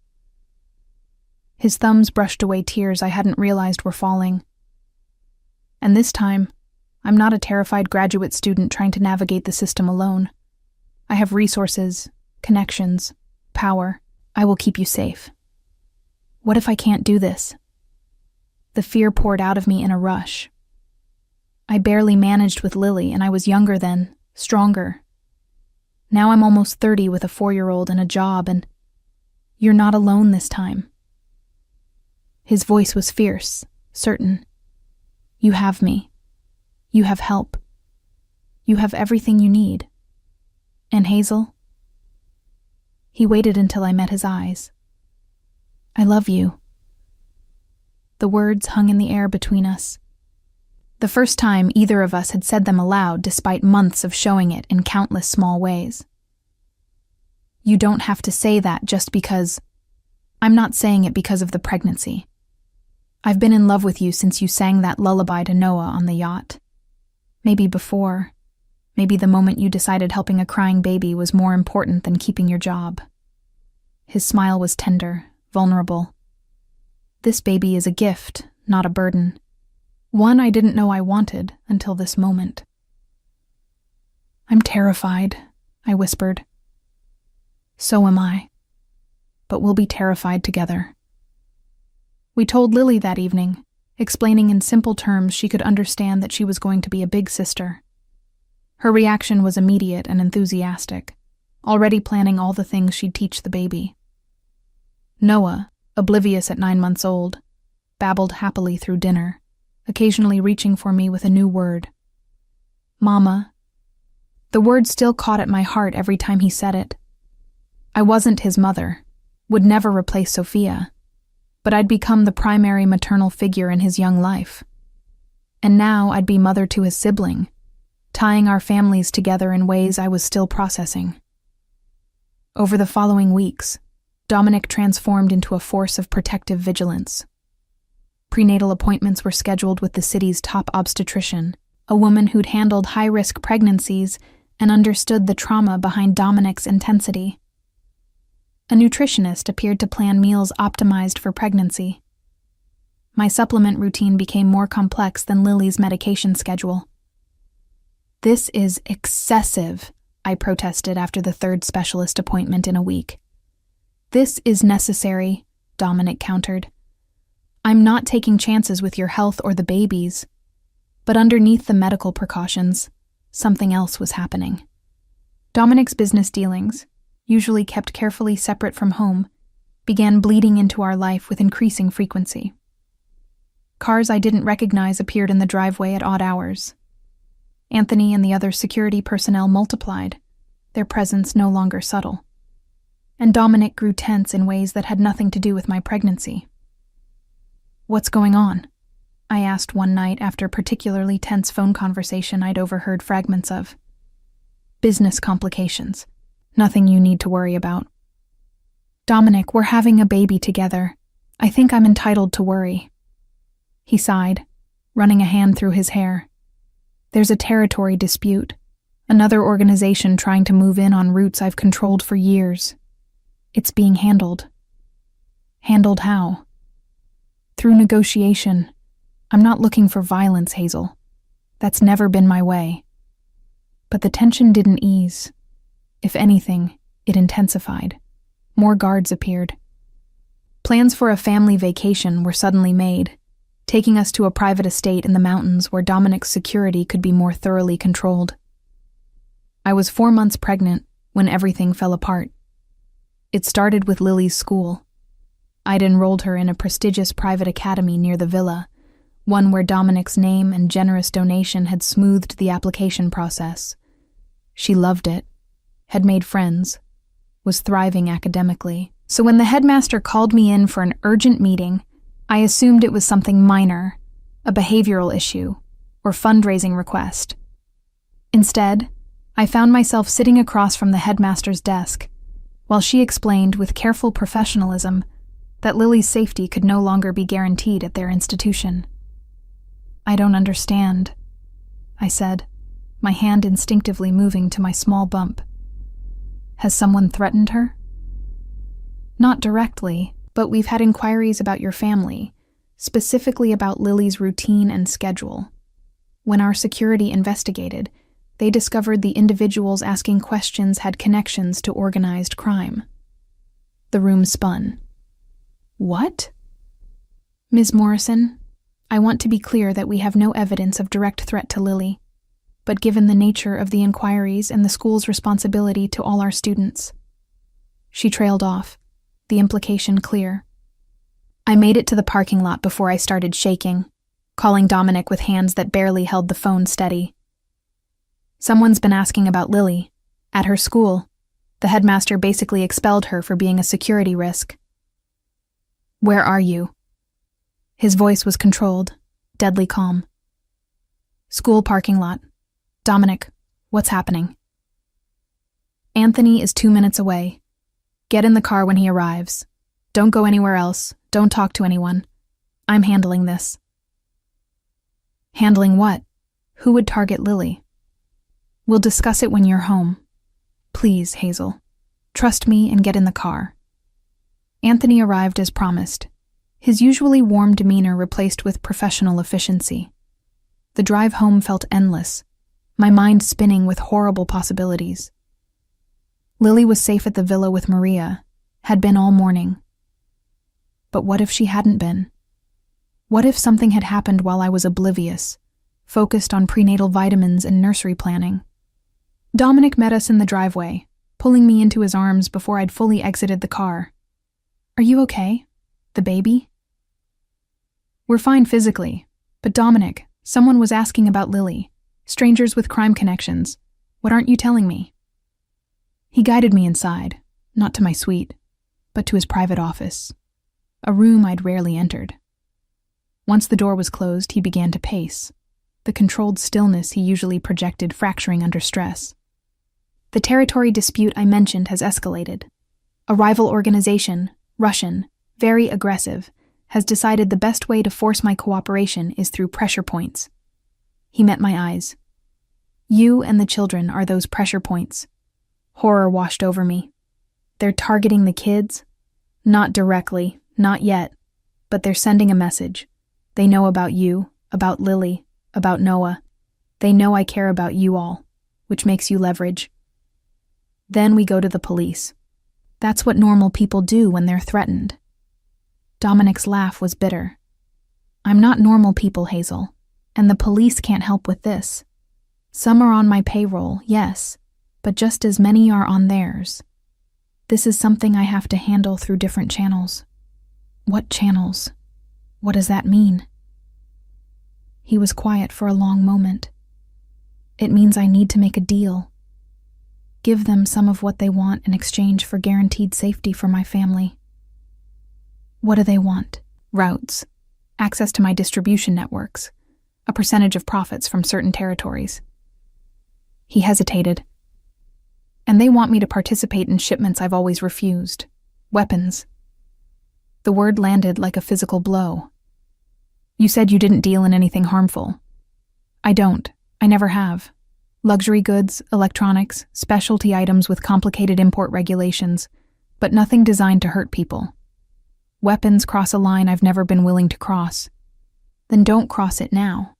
His thumbs brushed away tears I hadn't realized were falling. "And this time, I'm not a terrified graduate student trying to navigate the system alone. I have resources, connections, power. I will keep you safe." What if I can't do this? The fear poured out of me in a rush. I barely managed with Lily, and I was younger then, stronger. Now I'm almost 30 with a 4-year-old and a job, and you're not alone this time. His voice was fierce, certain. "You have me. You have help. You have everything you need. And Hazel?" He waited until I met his eyes. "I love you." The words hung in the air between us. The first time either of us had said them aloud despite months of showing it in countless small ways. "You don't have to say that just because—" "I'm not saying it because of the pregnancy. I've been in love with you since you sang that lullaby to Noah on the yacht. Maybe before. Maybe the moment you decided helping a crying baby was more important than keeping your job." His smile was tender, vulnerable. "This baby is a gift, not a burden. One I didn't know I wanted until this moment." "I'm terrified," I whispered. "So am I. But we'll be terrified together." We told Lily that evening, explaining in simple terms she could understand that she was going to be a big sister. Her reaction was immediate and enthusiastic, already planning all the things she'd teach the baby. Noah, oblivious at 9 months old, babbled happily through dinner, occasionally reaching for me with a new word. Mama. The word still caught at my heart every time he said it. I wasn't his mother, would never replace Sophia, but I'd become the primary maternal figure in his young life. And now I'd be mother to his sibling, tying our families together in ways I was still processing. Over the following weeks, Dominic transformed into a force of protective vigilance. Prenatal appointments were scheduled with the city's top obstetrician, a woman who'd handled high-risk pregnancies and understood the trauma behind Dominic's intensity. A nutritionist appeared to plan meals optimized for pregnancy. My supplement routine became more complex than Lily's medication schedule. "This is excessive," I protested after the third specialist appointment in a week. "This is necessary," Dominic countered. "I'm not taking chances with your health or the baby's." But underneath the medical precautions, something else was happening. Dominic's business dealings, usually kept carefully separate from home, began bleeding into our life with increasing frequency. Cars I didn't recognize appeared in the driveway at odd hours. Anthony and the other security personnel multiplied, their presence no longer subtle. And Dominic grew tense in ways that had nothing to do with my pregnancy. "What's going on?" I asked one night after a particularly tense phone conversation I'd overheard fragments of. "Business complications. Nothing you need to worry about." "Dominic, we're having a baby together. I think I'm entitled to worry." He sighed, running a hand through his hair. "There's a territory dispute. Another organization trying to move in on routes I've controlled for years. It's being handled." "Handled how?" "Through negotiation. I'm not looking for violence, Hazel. That's never been my way." But the tension didn't ease. If anything, it intensified. More guards appeared. Plans for a family vacation were suddenly made, taking us to a private estate in the mountains where Dominic's security could be more thoroughly controlled. I was 4 months pregnant when everything fell apart. It started with Lily's school. I'd enrolled her in a prestigious private academy near the villa, one where Dominic's name and generous donation had smoothed the application process. She loved it, had made friends, was thriving academically. So when the headmaster called me in for an urgent meeting, I assumed it was something minor, a behavioral issue, or fundraising request. Instead, I found myself sitting across from the headmaster's desk, while she explained with careful professionalism that Lily's safety could no longer be guaranteed at their institution. "I don't understand," I said, my hand instinctively moving to my small bump. "Has someone threatened her?" "Not directly, but we've had inquiries about your family, specifically about Lily's routine and schedule. When our security investigated, they discovered the individuals asking questions had connections to organized crime." The room spun. "What?" "Ms. Morrison, I want to be clear that we have no evidence of direct threat to Lily, but given the nature of the inquiries and the school's responsibility to all our students." She trailed off, the implication clear. I made it to the parking lot before I started shaking, calling Dominic with hands that barely held the phone steady. "Someone's been asking about Lily. At her school, the headmaster basically expelled her for being a security risk." "Where are you?" His voice was controlled, deadly calm. "School parking lot. Dominic, what's happening?" "Anthony is 2 minutes away. Get in the car when he arrives. Don't go anywhere else. Don't talk to anyone. I'm handling this." "Handling what? Who would target Lily?" "We'll discuss it when you're home. Please, Hazel. Trust me and get in the car." Anthony arrived as promised, his usually warm demeanor replaced with professional efficiency. The drive home felt endless, my mind spinning with horrible possibilities. Lily was safe at the villa with Maria, had been all morning. But what if she hadn't been? What if something had happened while I was oblivious, focused on prenatal vitamins and nursery planning? Dominic met us in the driveway, pulling me into his arms before I'd fully exited the car. Are you okay? The baby? We're fine physically, but Dominic, someone was asking about Lily. Strangers with crime connections. What aren't you telling me? He guided me inside, not to my suite, but to his private office, a room I'd rarely entered. Once the door was closed, he began to pace, the controlled stillness he usually projected fracturing under stress. The territory dispute I mentioned has escalated. A rival organization, Russian, very aggressive, has decided the best way to force my cooperation is through pressure points. He met my eyes. You and the children are those pressure points. Horror washed over me. They're targeting the kids? Not directly, not yet, but they're sending a message. They know about you, about Lily, about Noah. They know I care about you all, which makes you leverage. Then we go to the police. That's what normal people do when they're threatened. Dominic's laugh was bitter. I'm not normal people, Hazel, and the police can't help with this. Some are on my payroll, yes, but just as many are on theirs. This is something I have to handle through different channels. What channels? What does that mean? He was quiet for a long moment. It means I need to make a deal. Give them some of what they want in exchange for guaranteed safety for my family. What do they want? Routes, access to my distribution networks, a percentage of profits from certain territories. He hesitated. And they want me to participate in shipments I've always refused. Weapons. The word landed like a physical blow. You said you didn't deal in anything harmful. I don't. I never have. Luxury goods, electronics, specialty items with complicated import regulations, but nothing designed to hurt people. Weapons cross a line I've never been willing to cross. Then don't cross it now.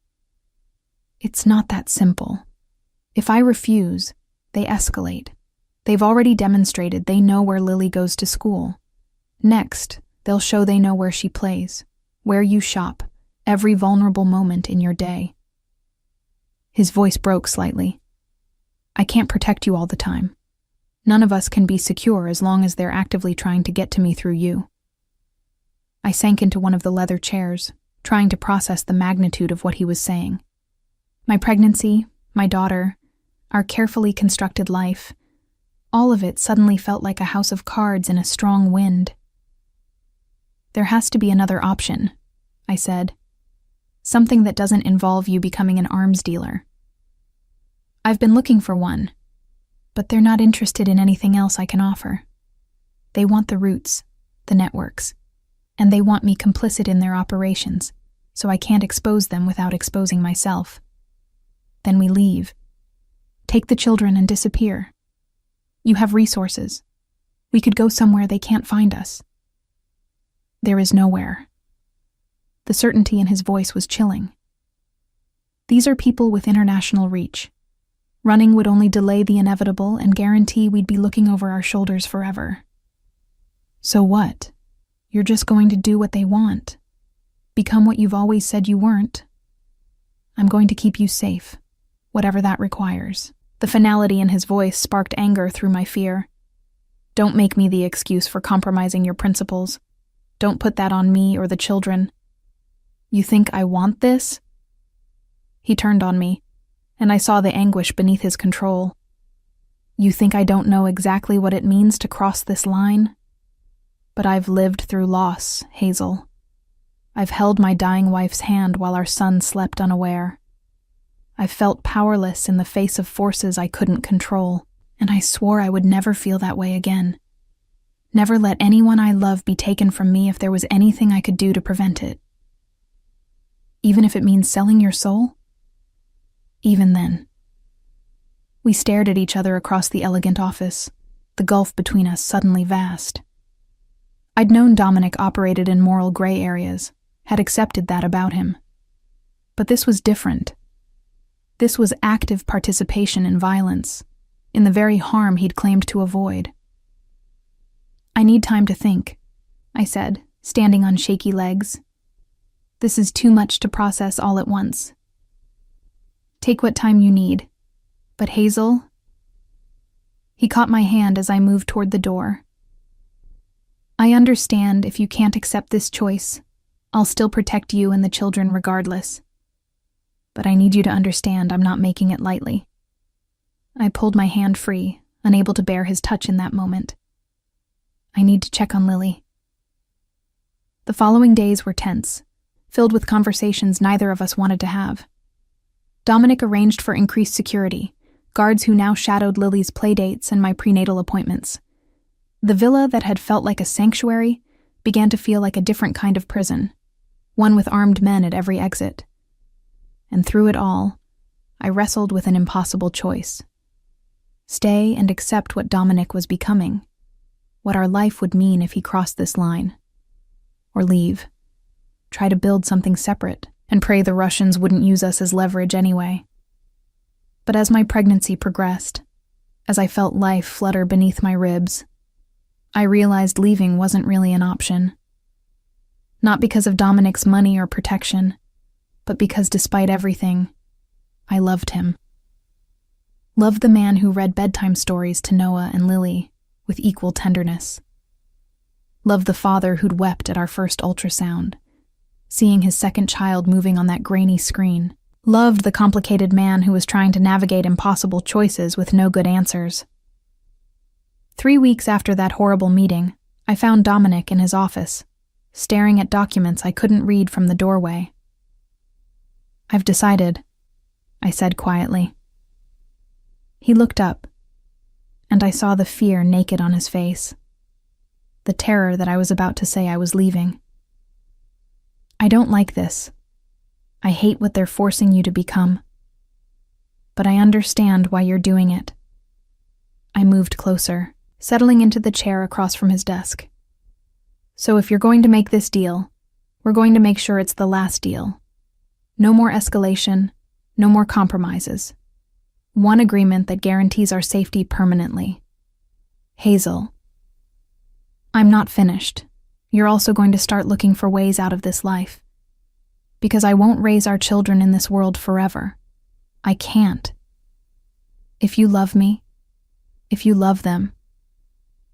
It's not that simple. If I refuse, they escalate. They've already demonstrated they know where Lily goes to school. Next, they'll show they know where she plays, where you shop, every vulnerable moment in your day. His voice broke slightly. I can't protect you all the time. None of us can be secure as long as they're actively trying to get to me through you. I sank into one of the leather chairs, trying to process the magnitude of what he was saying. My pregnancy, my daughter, our carefully constructed life, all of it suddenly felt like a house of cards in a strong wind. There has to be another option, I said. Something that doesn't involve you becoming an arms dealer. I've been looking for one, but they're not interested in anything else I can offer. They want the roots, the networks, and they want me complicit in their operations, so I can't expose them without exposing myself. Then we leave. Take the children and disappear. You have resources. We could go somewhere they can't find us. There is nowhere. The certainty in his voice was chilling. These are people with international reach. Running would only delay the inevitable and guarantee we'd be looking over our shoulders forever. So what? You're just going to do what they want. Become what you've always said you weren't. I'm going to keep you safe, whatever that requires. The finality in his voice sparked anger through my fear. Don't make me the excuse for compromising your principles. Don't put that on me or the children. You think I want this? He turned on me, and I saw the anguish beneath his control. You think I don't know exactly what it means to cross this line? But I've lived through loss, Hazel. I've held my dying wife's hand while our son slept unaware. I've felt powerless in the face of forces I couldn't control, and I swore I would never feel that way again. Never let anyone I love be taken from me if there was anything I could do to prevent it. Even if it means selling your soul? Even then. We stared at each other across the elegant office, the gulf between us suddenly vast. I'd known Dominic operated in moral gray areas, had accepted that about him. But this was different. This was active participation in violence, in the very harm he'd claimed to avoid. I need time to think, I said, standing on shaky legs. This is too much to process all at once. Take what time you need. But Hazel, He caught my hand as I moved toward the door. "I understand if you can't accept this choice. I'll still protect you and the children regardless. But I need you to understand I'm not making it lightly." I pulled my hand free, unable to bear his touch in that moment. "I need to check on Lily." The following days were tense, filled with conversations neither of us wanted to have. Dominic arranged for increased security, guards who now shadowed Lily's playdates and my prenatal appointments. The villa that had felt like a sanctuary began to feel like a different kind of prison, one with armed men at every exit. And through it all, I wrestled with an impossible choice. Stay and accept what Dominic was becoming, what our life would mean if he crossed this line. Or leave, try to build something separate, and pray the Russians wouldn't use us as leverage anyway. But as my pregnancy progressed, as I felt life flutter beneath my ribs, I realized leaving wasn't really an option. Not because of Dominic's money or protection, but because despite everything, I loved him. Loved the man who read bedtime stories to Noah and Lily with equal tenderness. Loved the father who'd wept at our first ultrasound, seeing his second child moving on that grainy screen. Loved the complicated man who was trying to navigate impossible choices with no good answers. 3 weeks after that horrible meeting, I found Dominic in his office, staring at documents I couldn't read from the doorway. "I've decided," I said quietly. He looked up, and I saw the fear naked on his face, the terror that I was about to say I was leaving. "I don't like this. I hate what they're forcing you to become. But I understand why you're doing it." I moved closer, settling into the chair across from his desk. "So if you're going to make this deal, we're going to make sure it's the last deal. No more escalation, no more compromises. One agreement that guarantees our safety permanently. Hazel." "I'm not finished. You're also going to start looking for ways out of this life. Because I won't raise our children in this world forever. I can't. If you love me, if you love them,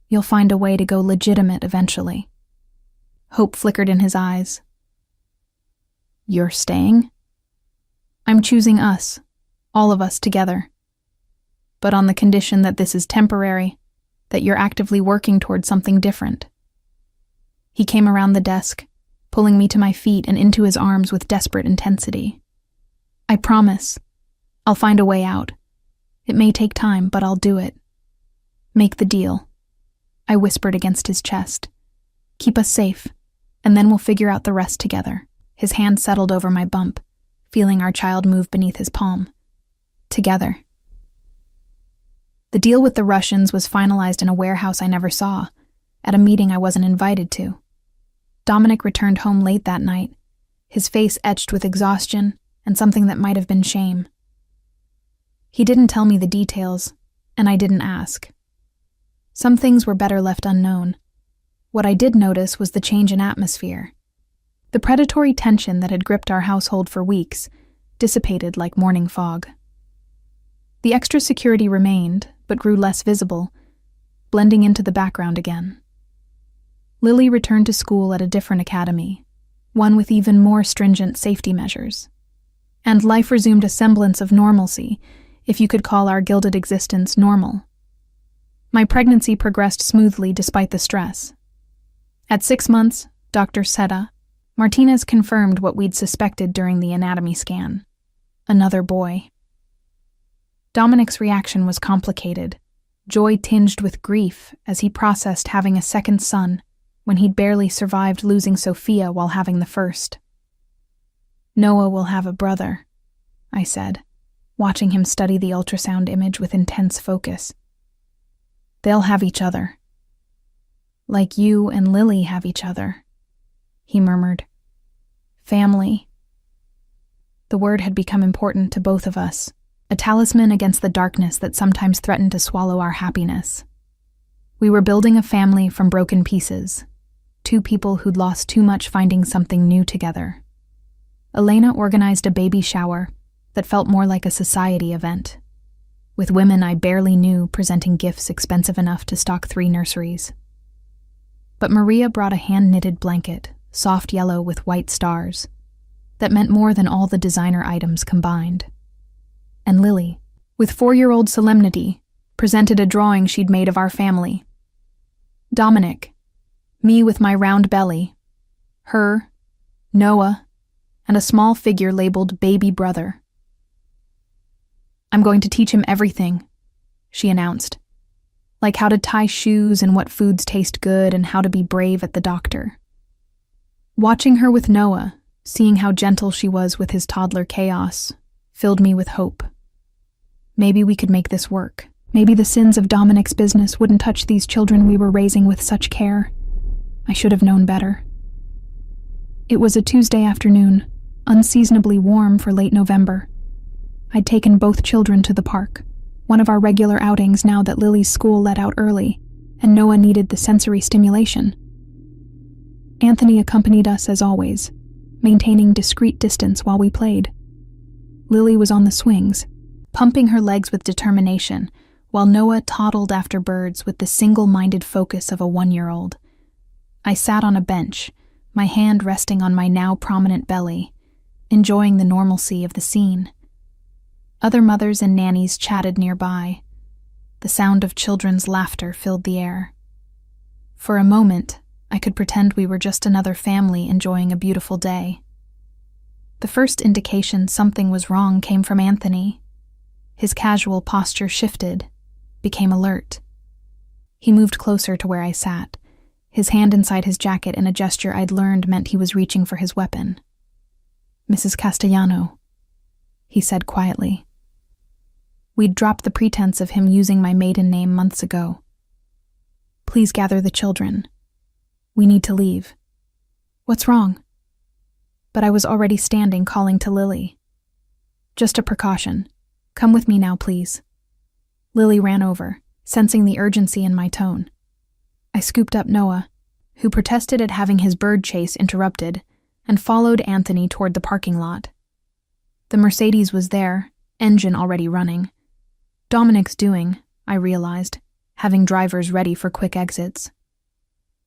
you'll find a way to go legitimate eventually." Hope flickered in his eyes. "You're staying?" "I'm choosing us, all of us together. But on the condition that this is temporary, that you're actively working towards something different." He came around the desk, pulling me to my feet and into his arms with desperate intensity. "I promise. I'll find a way out. It may take time, but I'll do it. Make the deal," I whispered against his chest. "Keep us safe, and then we'll figure out the rest together." His hand settled over my bump, feeling our child move beneath his palm. Together. The deal with the Russians was finalized in a warehouse I never saw, at a meeting I wasn't invited to. Dominic returned home late that night, his face etched with exhaustion and something that might have been shame. He didn't tell me the details, and I didn't ask. Some things were better left unknown. What I did notice was the change in atmosphere. The predatory tension that had gripped our household for weeks dissipated like morning fog. The extra security remained, but grew less visible, blending into the background again. Lily returned to school at a different academy, one with even more stringent safety measures. And life resumed a semblance of normalcy, if you could call our gilded existence normal. My pregnancy progressed smoothly despite the stress. At 6 months, Dr. Seta, Martinez confirmed what we'd suspected during the anatomy scan. Another boy. Dominic's reaction was complicated, joy tinged with grief as he processed having a second son when he'd barely survived losing Sophia while having the first. "Noah will have a brother," I said, watching him study the ultrasound image with intense focus. "They'll have each other. Like you and Lily have each other," he murmured. "Family." The word had become important to both of us, a talisman against the darkness that sometimes threatened to swallow our happiness. We were building a family from broken pieces, 2 people who'd lost too much finding something new together. Elena organized a baby shower that felt more like a society event. with women I barely knew presenting gifts expensive enough to stock 3 nurseries. But Maria brought a hand-knitted blanket, soft yellow with white stars, that meant more than all the designer items combined. And Lily, with 4-year-old solemnity, presented a drawing she'd made of our family. Dominic, me with my round belly, her, Noah, and a small figure labeled baby brother. "I'm going to teach him everything," she announced, like how to tie shoes and what foods taste good and how to be brave at the doctor. Watching her with Noah, seeing how gentle she was with his toddler chaos, filled me with hope. Maybe we could make this work. Maybe the sins of Dominic's business wouldn't touch these children we were raising with such care. I should have known better. It was a Tuesday afternoon, unseasonably warm for late November. I'd taken both children to the park, one of our regular outings now that Lily's school let out early, and Noah needed the sensory stimulation. Anthony accompanied us as always, maintaining discreet distance while we played. Lily was on the swings, pumping her legs with determination, while Noah toddled after birds with the single-minded focus of a 1-year-old. I sat on a bench, my hand resting on my now prominent belly, enjoying the normalcy of the scene. Other mothers and nannies chatted nearby. The sound of children's laughter filled the air. For a moment, I could pretend we were just another family enjoying a beautiful day. The first indication something was wrong came from Anthony. His casual posture shifted, became alert. He moved closer to where I sat, his hand inside his jacket in a gesture I'd learned meant he was reaching for his weapon. "Mrs. Castellano," he said quietly. We'd dropped the pretense of him using my maiden name months ago. "Please gather the children. We need to leave." "What's wrong?" But I was already standing, calling to Lily. "Just a precaution. Come with me now, please." Lily ran over, sensing the urgency in my tone. I scooped up Noah, who protested at having his bird chase interrupted, and followed Anthony toward the parking lot. The Mercedes was there, engine already running. Dominic's doing, I realized, having drivers ready for quick exits.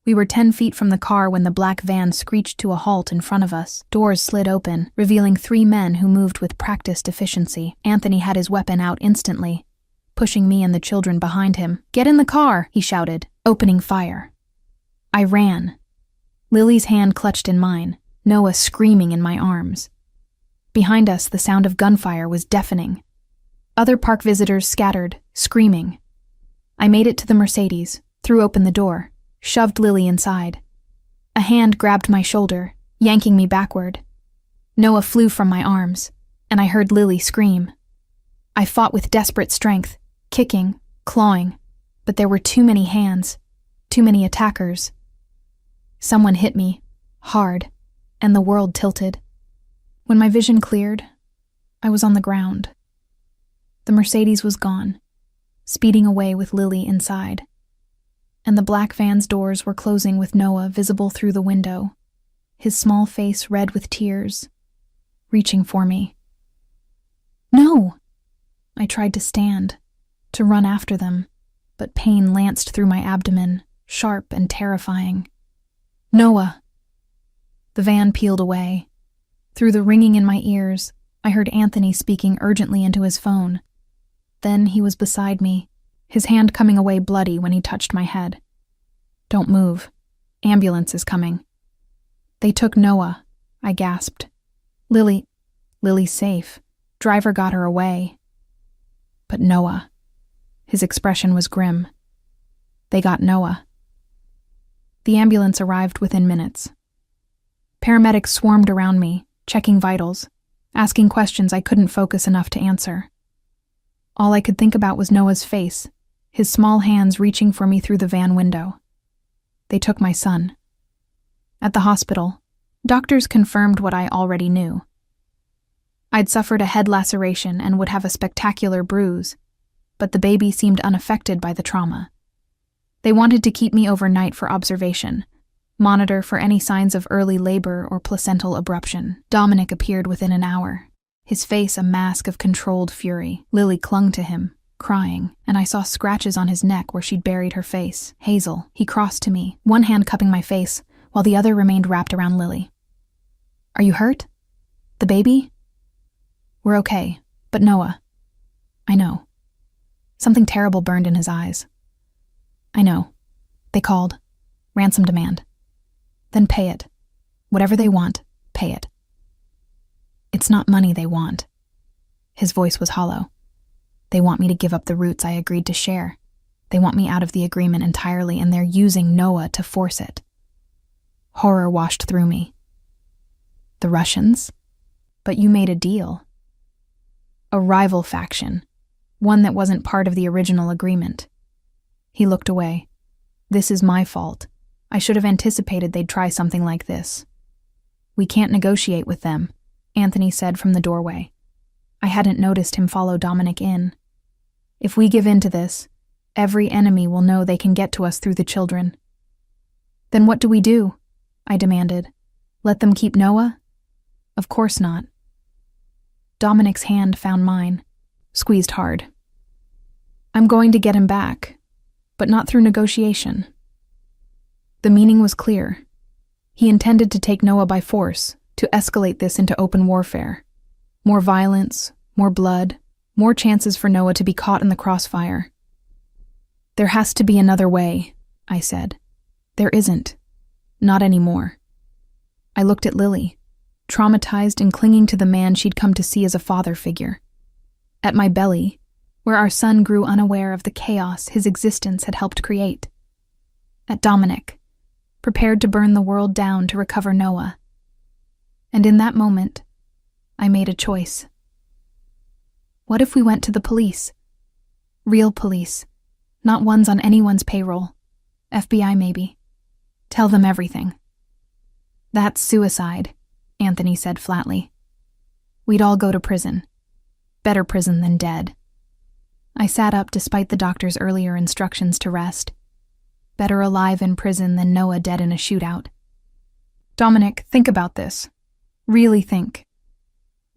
We were 10 feet from the car when the black van screeched to a halt in front of us. Doors slid open, revealing 3 men who moved with practiced efficiency. Anthony had his weapon out instantly, pushing me and the children behind him. "Get in the car," he shouted, opening fire. I ran. Lily's hand clutched in mine, Noah screaming in my arms. Behind us, the sound of gunfire was deafening. Other park visitors scattered, screaming. I made it to the Mercedes, threw open the door, shoved Lily inside. A hand grabbed my shoulder, yanking me backward. Noah flew from my arms, and I heard Lily scream. I fought with desperate strength, kicking, clawing, but there were too many hands, too many attackers. Someone hit me, hard, and the world tilted. When my vision cleared, I was on the ground. The Mercedes was gone, speeding away with Lily inside, and the black van's doors were closing with Noah visible through the window, his small face red with tears, reaching for me. "No!" I tried to stand, to run after them, but pain lanced through my abdomen, sharp and terrifying. "Noah!" The van peeled away. Through the ringing in my ears, I heard Anthony speaking urgently into his phone. Then he was beside me, his hand coming away bloody when he touched my head. "Don't move. Ambulance is coming." "They took Noah," I gasped. Lily's safe. Driver got her away." "But Noah." His expression was grim. "They got Noah." The ambulance arrived within minutes. Paramedics swarmed around me, checking vitals, asking questions I couldn't focus enough to answer. All I could think about was Noah's face, his small hands reaching for me through the van window. They took my son. At the hospital, doctors confirmed what I already knew. I'd suffered a head laceration and would have a spectacular bruise, but the baby seemed unaffected by the trauma. They wanted to keep me overnight for observation, monitor for any signs of early labor or placental abruption. Dominic appeared within an hour, his face a mask of controlled fury. Lily clung to him, crying, and I saw scratches on his neck where she'd buried her face. Hazel, he crossed to me, one hand cupping my face, while the other remained wrapped around Lily. Are you hurt? The baby? We're okay, but Noah. I know. Something terrible burned in his eyes. I know. They called. Ransom demand. Then pay it. Whatever they want, pay it. It's not money they want. His voice was hollow. They want me to give up the roots I agreed to share. They want me out of the agreement entirely, and they're using Noah to force it. Horror washed through me. The Russians? But you made a deal. A rival faction. One that wasn't part of the original agreement. He looked away. This is my fault. I should have anticipated they'd try something like this. We can't negotiate with them, Anthony said from the doorway. I hadn't noticed him follow Dominic in. If we give in to this, every enemy will know they can get to us through the children. Then what do we do? I demanded. Let them keep Noah? Of course not. Dominic's hand found mine, squeezed hard. I'm going to get him back, but not through negotiation. The meaning was clear. He intended to take Noah by force, to escalate this into open warfare. More violence, more blood, more chances for Noah to be caught in the crossfire. There has to be another way, I said. There isn't. Not anymore. I looked at Lily, traumatized and clinging to the man she'd come to see as a father figure. At my belly, where our son grew unaware of the chaos his existence had helped create. At Dominic, prepared to burn the world down to recover Noah. And in that moment, I made a choice. What if we went to the police? Real police, not ones on anyone's payroll. FBI maybe. Tell them everything. That's suicide, Anthony said flatly. We'd all go to prison. Better prison than dead. I sat up despite the doctor's earlier instructions to rest. Better alive in prison than Noah dead in a shootout. Dominic, think about this. Really think.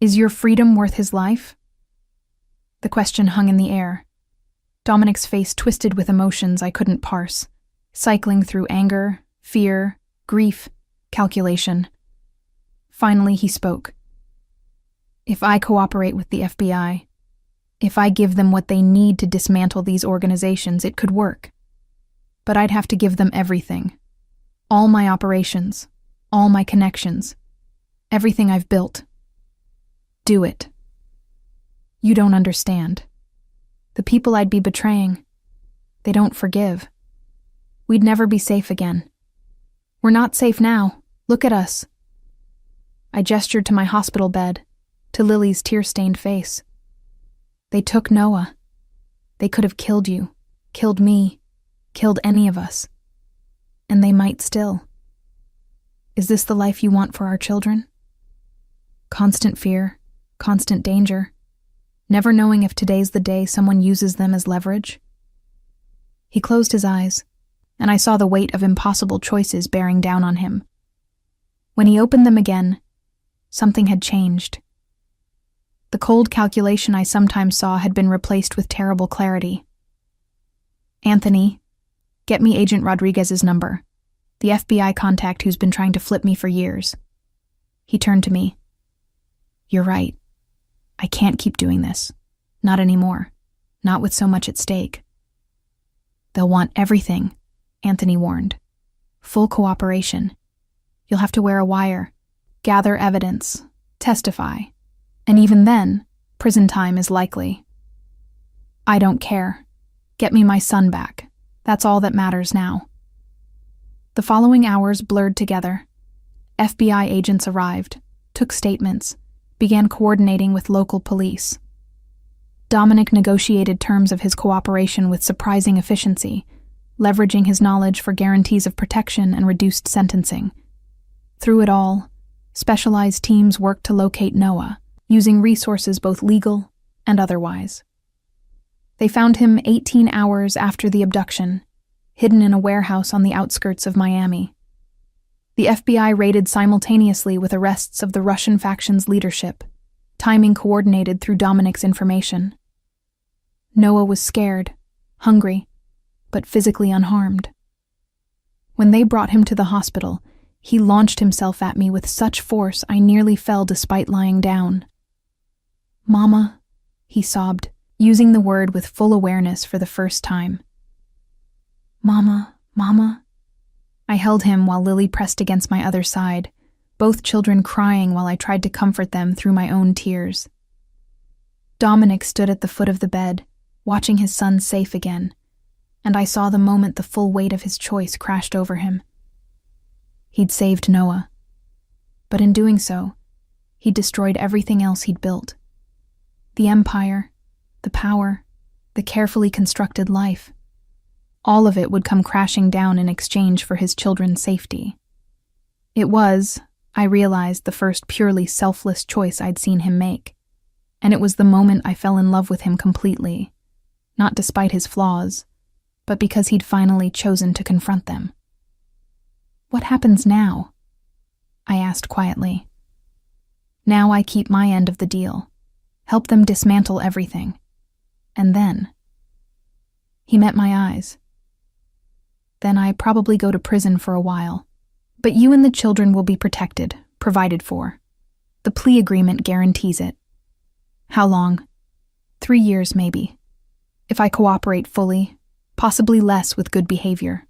Is your freedom worth his life? The question hung in the air. Dominic's face twisted with emotions I couldn't parse, cycling through anger, fear, grief, calculation. Finally, he spoke. If I cooperate with the FBI, if I give them what they need to dismantle these organizations, it could work. But I'd have to give them everything. All my operations, all my connections, everything I've built. Do it. You don't understand. The people I'd be betraying, they don't forgive. We'd never be safe again. We're not safe now. Look at us. I gestured to my hospital bed, to Lily's tear-stained face. They took Noah. They could have killed you, killed me, killed any of us. And they might still. Is this the life you want for our children? Constant fear, constant danger, never knowing if today's the day someone uses them as leverage? He closed his eyes, and I saw the weight of impossible choices bearing down on him. When he opened them again, something had changed. The cold calculation I sometimes saw had been replaced with terrible clarity. Anthony, get me Agent Rodriguez's number, the FBI contact who's been trying to flip me for years. He turned to me. You're right. I can't keep doing this. Not anymore. Not with so much at stake. They'll want everything, Anthony warned. Full cooperation. You'll have to wear a wire, gather evidence, testify. And even then, prison time is likely. I don't care. Get me my son back. That's all that matters now. The following hours blurred together. FBI agents arrived, took statements, began coordinating with local police. Dominic negotiated terms of his cooperation with surprising efficiency, leveraging his knowledge for guarantees of protection and reduced sentencing. Through it all, specialized teams worked to locate Noah, using resources both legal and otherwise. They found him 18 hours after the abduction, hidden in a warehouse on the outskirts of Miami. The FBI raided simultaneously with arrests of the Russian faction's leadership, timing coordinated through Dominic's information. Noah was scared, hungry, but physically unharmed. When they brought him to the hospital, he launched himself at me with such force I nearly fell despite lying down. "Mama," he sobbed, using the word with full awareness for the first time. "Mama, Mama." I held him while Lily pressed against my other side, both children crying while I tried to comfort them through my own tears. Dominic stood at the foot of the bed, watching his son safe again, and I saw the moment the full weight of his choice crashed over him. He'd saved Noah, but in doing so, he'd destroyed everything else he'd built. The empire, the power, the carefully constructed life. All of it would come crashing down in exchange for his children's safety. It was, I realized, the first purely selfless choice I'd seen him make, and it was the moment I fell in love with him completely, not despite his flaws, but because he'd finally chosen to confront them. "What happens now?" I asked quietly. "Now I keep my end of the deal, help them dismantle everything, and then..." He met my eyes. "Then I probably go to prison for a while, but you and the children will be protected, provided for. The plea agreement guarantees it." "How long?" 3 years, maybe. If I cooperate fully, possibly less with good behavior.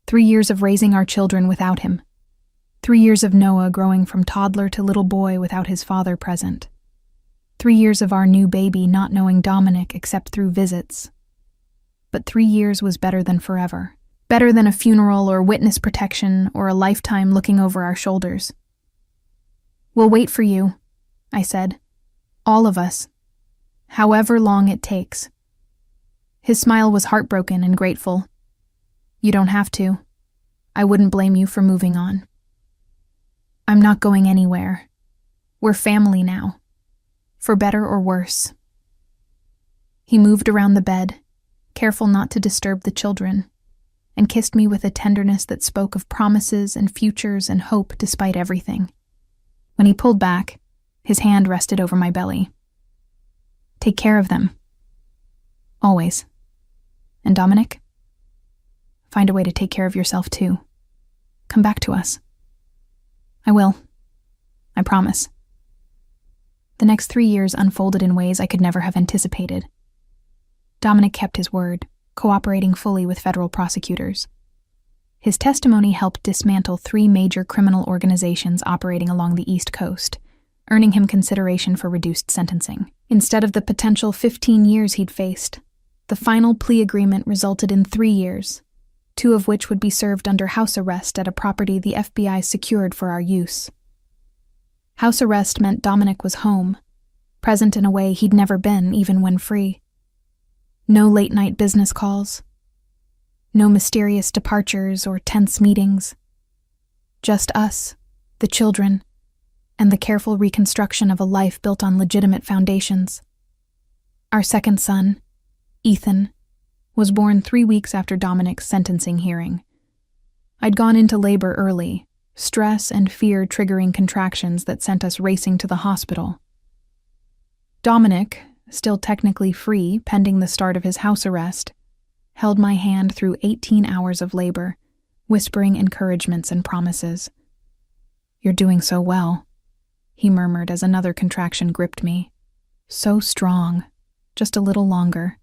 3 years of raising our children without him. 3 years of Noah growing from toddler to little boy without his father present. 3 years of our new baby not knowing Dominic except through visits. But 3 years was better than forever. Better than a funeral or witness protection or a lifetime looking over our shoulders. "We'll wait for you," I said. "All of us. However long it takes." His smile was heartbroken and grateful. "You don't have to. I wouldn't blame you for moving on." "I'm not going anywhere. We're family now. For better or worse." He moved around the bed, careful not to disturb the children, and kissed me with a tenderness that spoke of promises and futures and hope despite everything. When he pulled back, his hand rested over my belly. "Take care of them. Always. And Dominic? Find a way to take care of yourself too. Come back to us." "I will. I promise." The next 3 years unfolded in ways I could never have anticipated. Dominic kept his word, cooperating fully with federal prosecutors. His testimony helped dismantle 3 major criminal organizations operating along the East Coast, earning him consideration for reduced sentencing. Instead of the potential 15 years he'd faced, the final plea agreement resulted in 3 years, 2 of which would be served under house arrest at a property the FBI secured for our use. House arrest meant Dominic was home, present in a way he'd never been even when free. No late-night business calls. No mysterious departures or tense meetings. Just us, the children, and the careful reconstruction of a life built on legitimate foundations. Our second son, Ethan, was born 3 weeks after Dominic's sentencing hearing. I'd gone into labor early, stress and fear triggering contractions that sent us racing to the hospital. Dominic, still technically free pending the start of his house arrest, held my hand through 18 hours of labor, whispering encouragements and promises. "You're doing so well," he murmured as another contraction gripped me. "So strong, just a little longer."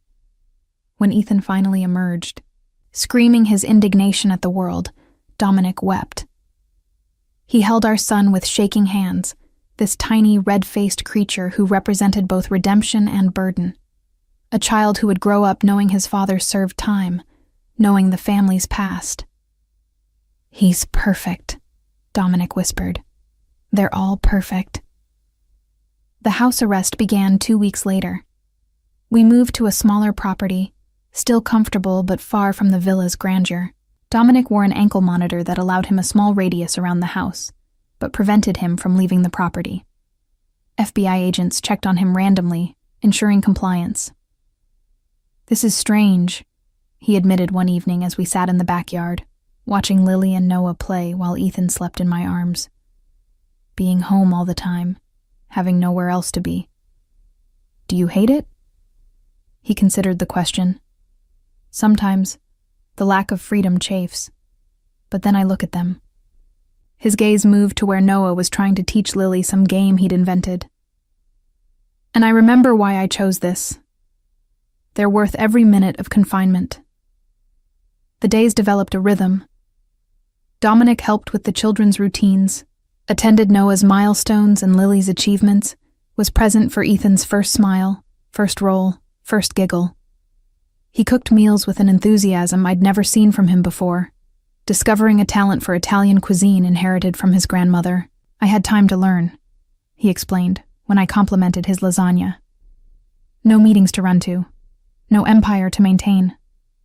When Ethan finally emerged, screaming his indignation at the world, Dominic wept. He held our son with shaking hands, this tiny red-faced creature who represented both redemption and burden. A child who would grow up knowing his father served time, knowing the family's past. "He's perfect," Dominic whispered. "They're all perfect." The house arrest began 2 weeks later. We moved to a smaller property, still comfortable but far from the villa's grandeur. Dominic wore an ankle monitor that allowed him a small radius around the house, but prevented him from leaving the property. FBI agents checked on him randomly, ensuring compliance. "This is strange," he admitted one evening as we sat in the backyard, watching Lily and Noah play while Ethan slept in my arms. "Being home all the time, having nowhere else to be. Do you hate it?" He considered the question. Sometimes, the lack of freedom chafes. But then I look at them. His gaze moved to where Noah was trying to teach Lily some game he'd invented. And I remember why I chose this. They're worth every minute of confinement. The days developed a rhythm. Dominic helped with the children's routines, attended Noah's milestones and Lily's achievements, was present for Ethan's first smile, first roll, first giggle. He cooked meals with an enthusiasm I'd never seen from him before, discovering a talent for Italian cuisine inherited from his grandmother. I had time to learn, he explained when I complimented his lasagna. No meetings to run to, no empire to maintain,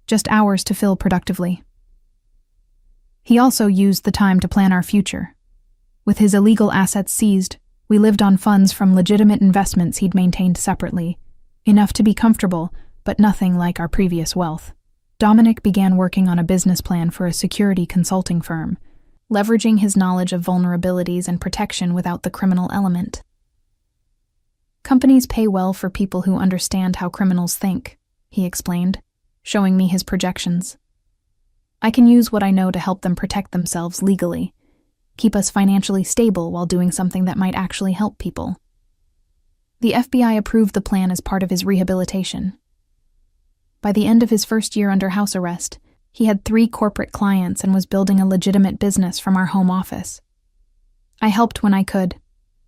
just hours to fill productively. He also used the time to plan our future. With his illegal assets seized, we lived on funds from legitimate investments he'd maintained separately, enough to be comfortable, but nothing like our previous wealth. Dominic began working on a business plan for a security consulting firm, leveraging his knowledge of vulnerabilities and protection without the criminal element. Companies pay well for people who understand how criminals think, he explained, showing me his projections. I can use what I know to help them protect themselves legally, keep us financially stable while doing something that might actually help people. The FBI approved the plan as part of his rehabilitation. By the end of his first year under house arrest, he had 3 corporate clients and was building a legitimate business from our home office. I helped when I could,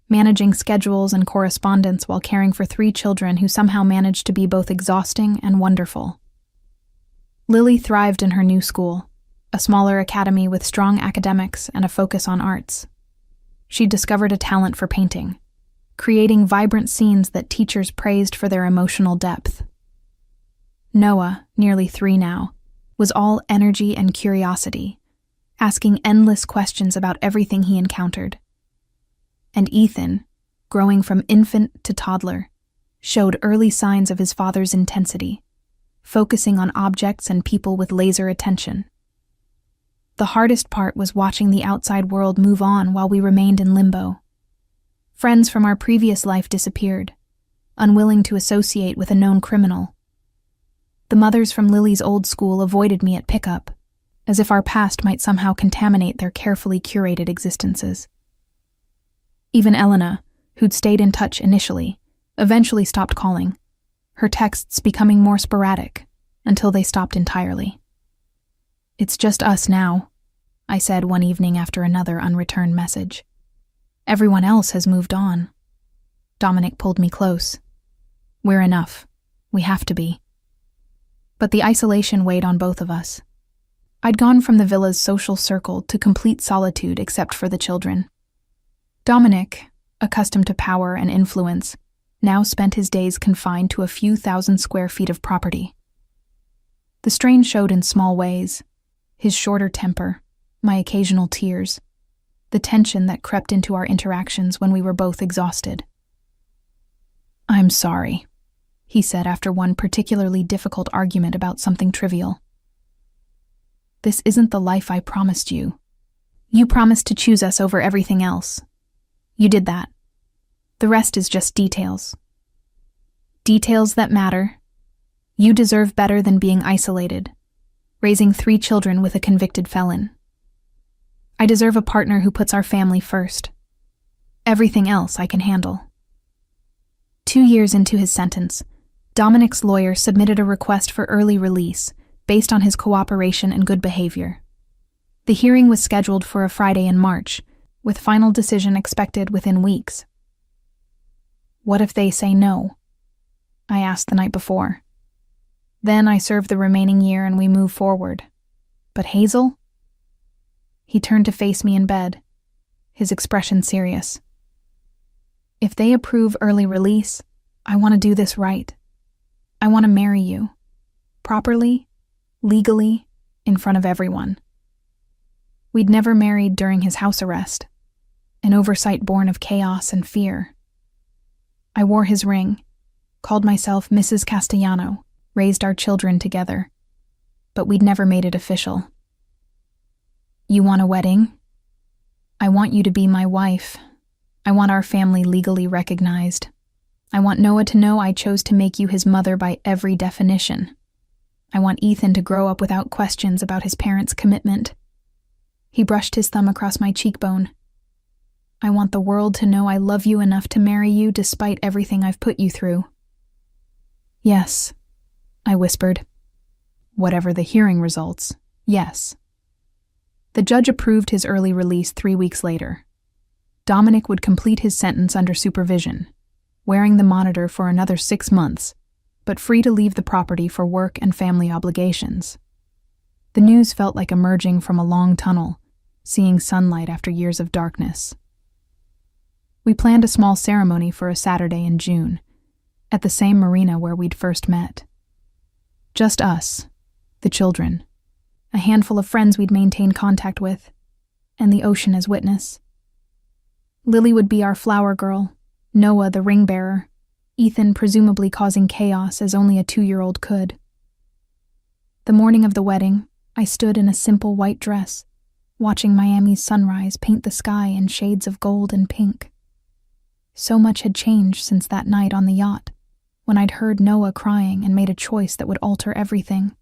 managing schedules and correspondence while caring for 3 children who somehow managed to be both exhausting and wonderful. Lily thrived in her new school, a smaller academy with strong academics and a focus on arts. She discovered a talent for painting, creating vibrant scenes that teachers praised for their emotional depth. Noah, nearly 3 now, was all energy and curiosity, asking endless questions about everything he encountered. And Ethan, growing from infant to toddler, showed early signs of his father's intensity, focusing on objects and people with laser attention. The hardest part was watching the outside world move on while we remained in limbo. Friends from our previous life disappeared, unwilling to associate with a known criminal. The mothers from Lily's old school avoided me at pickup, as if our past might somehow contaminate their carefully curated existences. Even Elena, who'd stayed in touch initially, eventually stopped calling, her texts becoming more sporadic, until they stopped entirely. "It's just us now," I said one evening after another unreturned message. "Everyone else has moved on." Dominic pulled me close. "We're enough. We have to be." But the isolation weighed on both of us. I'd gone from the villa's social circle to complete solitude except for the children. Dominic, accustomed to power and influence, now spent his days confined to a few thousand square feet of property. The strain showed in small ways: his shorter temper, my occasional tears, the tension that crept into our interactions when we were both exhausted. "I'm sorry," he said after one particularly difficult argument about something trivial. "This isn't the life I promised you. You promised to choose us over everything else. You did that. The rest is just details. Details that matter. You deserve better than being isolated, raising 3 children with a convicted felon. I deserve a partner who puts our family first. Everything else I can handle." 2 years into his sentence, Dominic's lawyer submitted a request for early release based on his cooperation and good behavior. The hearing was scheduled for a Friday in March, with final decision expected within weeks. "What if they say no?" I asked the night before. "Then I serve the remaining year and we move forward. But Hazel?" He turned to face me in bed, his expression serious. "If they approve early release, I want to do this right. I want to marry you. Properly, legally, in front of everyone." We'd never married during his house arrest, an oversight born of chaos and fear. I wore his ring, called myself Mrs. Castellano, raised our children together, but we'd never made it official. "You want a wedding? I want you to be my wife. I want our family legally recognized. I want Noah to know I chose to make you his mother by every definition. I want Ethan to grow up without questions about his parents' commitment. He brushed his thumb across my cheekbone. I want the world to know I love you enough to marry you despite everything I've put you through. Yes, I whispered. Whatever the hearing results, yes. The judge approved his early release 3 weeks later. Dominic would complete his sentence under supervision, wearing the monitor for another 6 months, but free to leave the property for work and family obligations. The news felt like emerging from a long tunnel, seeing sunlight after years of darkness. We planned a small ceremony for a Saturday in June, at the same marina where we'd first met. Just us, the children, a handful of friends we'd maintained contact with, and the ocean as witness. Lily would be our flower girl, Noah the ring bearer, Ethan presumably causing chaos as only a 2-year-old could. The morning of the wedding, I stood in a simple white dress, watching Miami's sunrise paint the sky in shades of gold and pink. So much had changed since that night on the yacht, when I'd heard Noah crying and made a choice that would alter everything.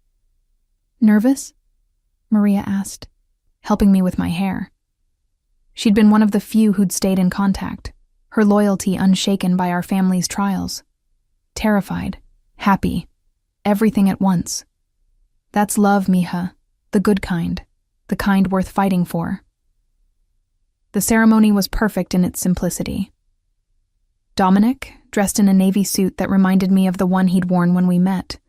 Nervous? Maria asked, helping me with my hair. She'd been one of the few who'd stayed in contact, her loyalty unshaken by our family's trials. Terrified, happy, everything at once. That's love, mija, the good kind, the kind worth fighting for. The ceremony was perfect in its simplicity. Dominic, dressed in a navy suit that reminded me of the one he'd worn when we met,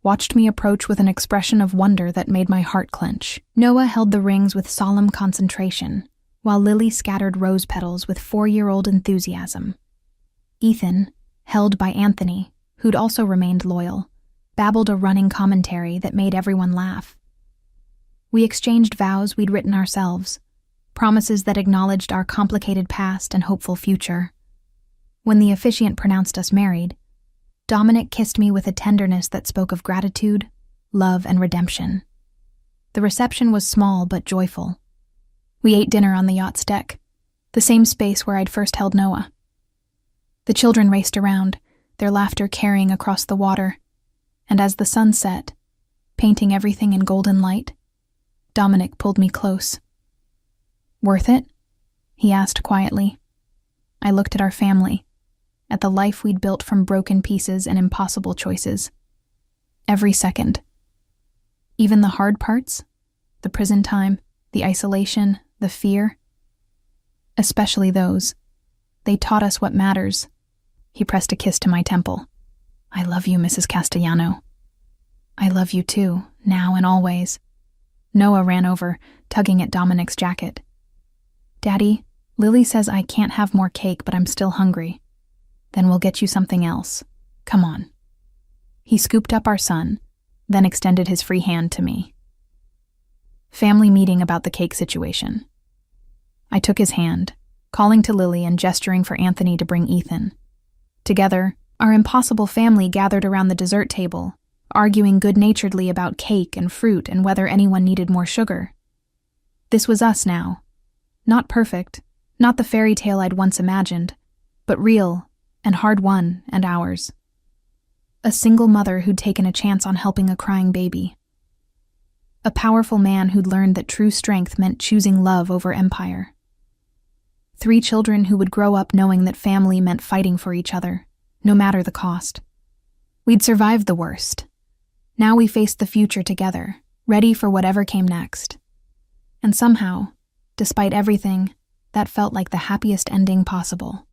watched me approach with an expression of wonder that made my heart clench. Noah held the rings with solemn concentration, while Lily scattered rose petals with 4-year-old enthusiasm. Ethan, held by Anthony, who'd also remained loyal, babbled a running commentary that made everyone laugh. We exchanged vows we'd written ourselves, promises that acknowledged our complicated past and hopeful future. When the officiant pronounced us married, Dominic kissed me with a tenderness that spoke of gratitude, love, and redemption. The reception was small but joyful. We ate dinner on the yacht's deck, the same space where I'd first held Noah. The children raced around, their laughter carrying across the water, and as the sun set, painting everything in golden light, Dominic pulled me close. Worth it? He asked quietly. I looked at our family, at the life we'd built from broken pieces and impossible choices. Every second. Even the hard parts, the prison time, the isolation, the fear. Especially those. They taught us what matters. He pressed a kiss to my temple. I love you, Mrs. Castellano. I love you too, now and always. Noah ran over, tugging at Dominic's jacket. Daddy, Lily says I can't have more cake, but I'm still hungry. Then we'll get you something else. Come on. He scooped up our son, then extended his free hand to me. Family meeting about the cake situation. I took his hand, calling to Lily and gesturing for Anthony to bring Ethan. Together, our impossible family gathered around the dessert table, arguing good-naturedly about cake and fruit and whether anyone needed more sugar. This was us now. Not perfect, not the fairy tale I'd once imagined, but real and hard-won and ours. A single mother who'd taken a chance on helping a crying baby. A powerful man who'd learned that true strength meant choosing love over empire. 3 children who would grow up knowing that family meant fighting for each other, no matter the cost. We'd survived the worst. Now we faced the future together, ready for whatever came next. And somehow, despite everything, that felt like the happiest ending possible.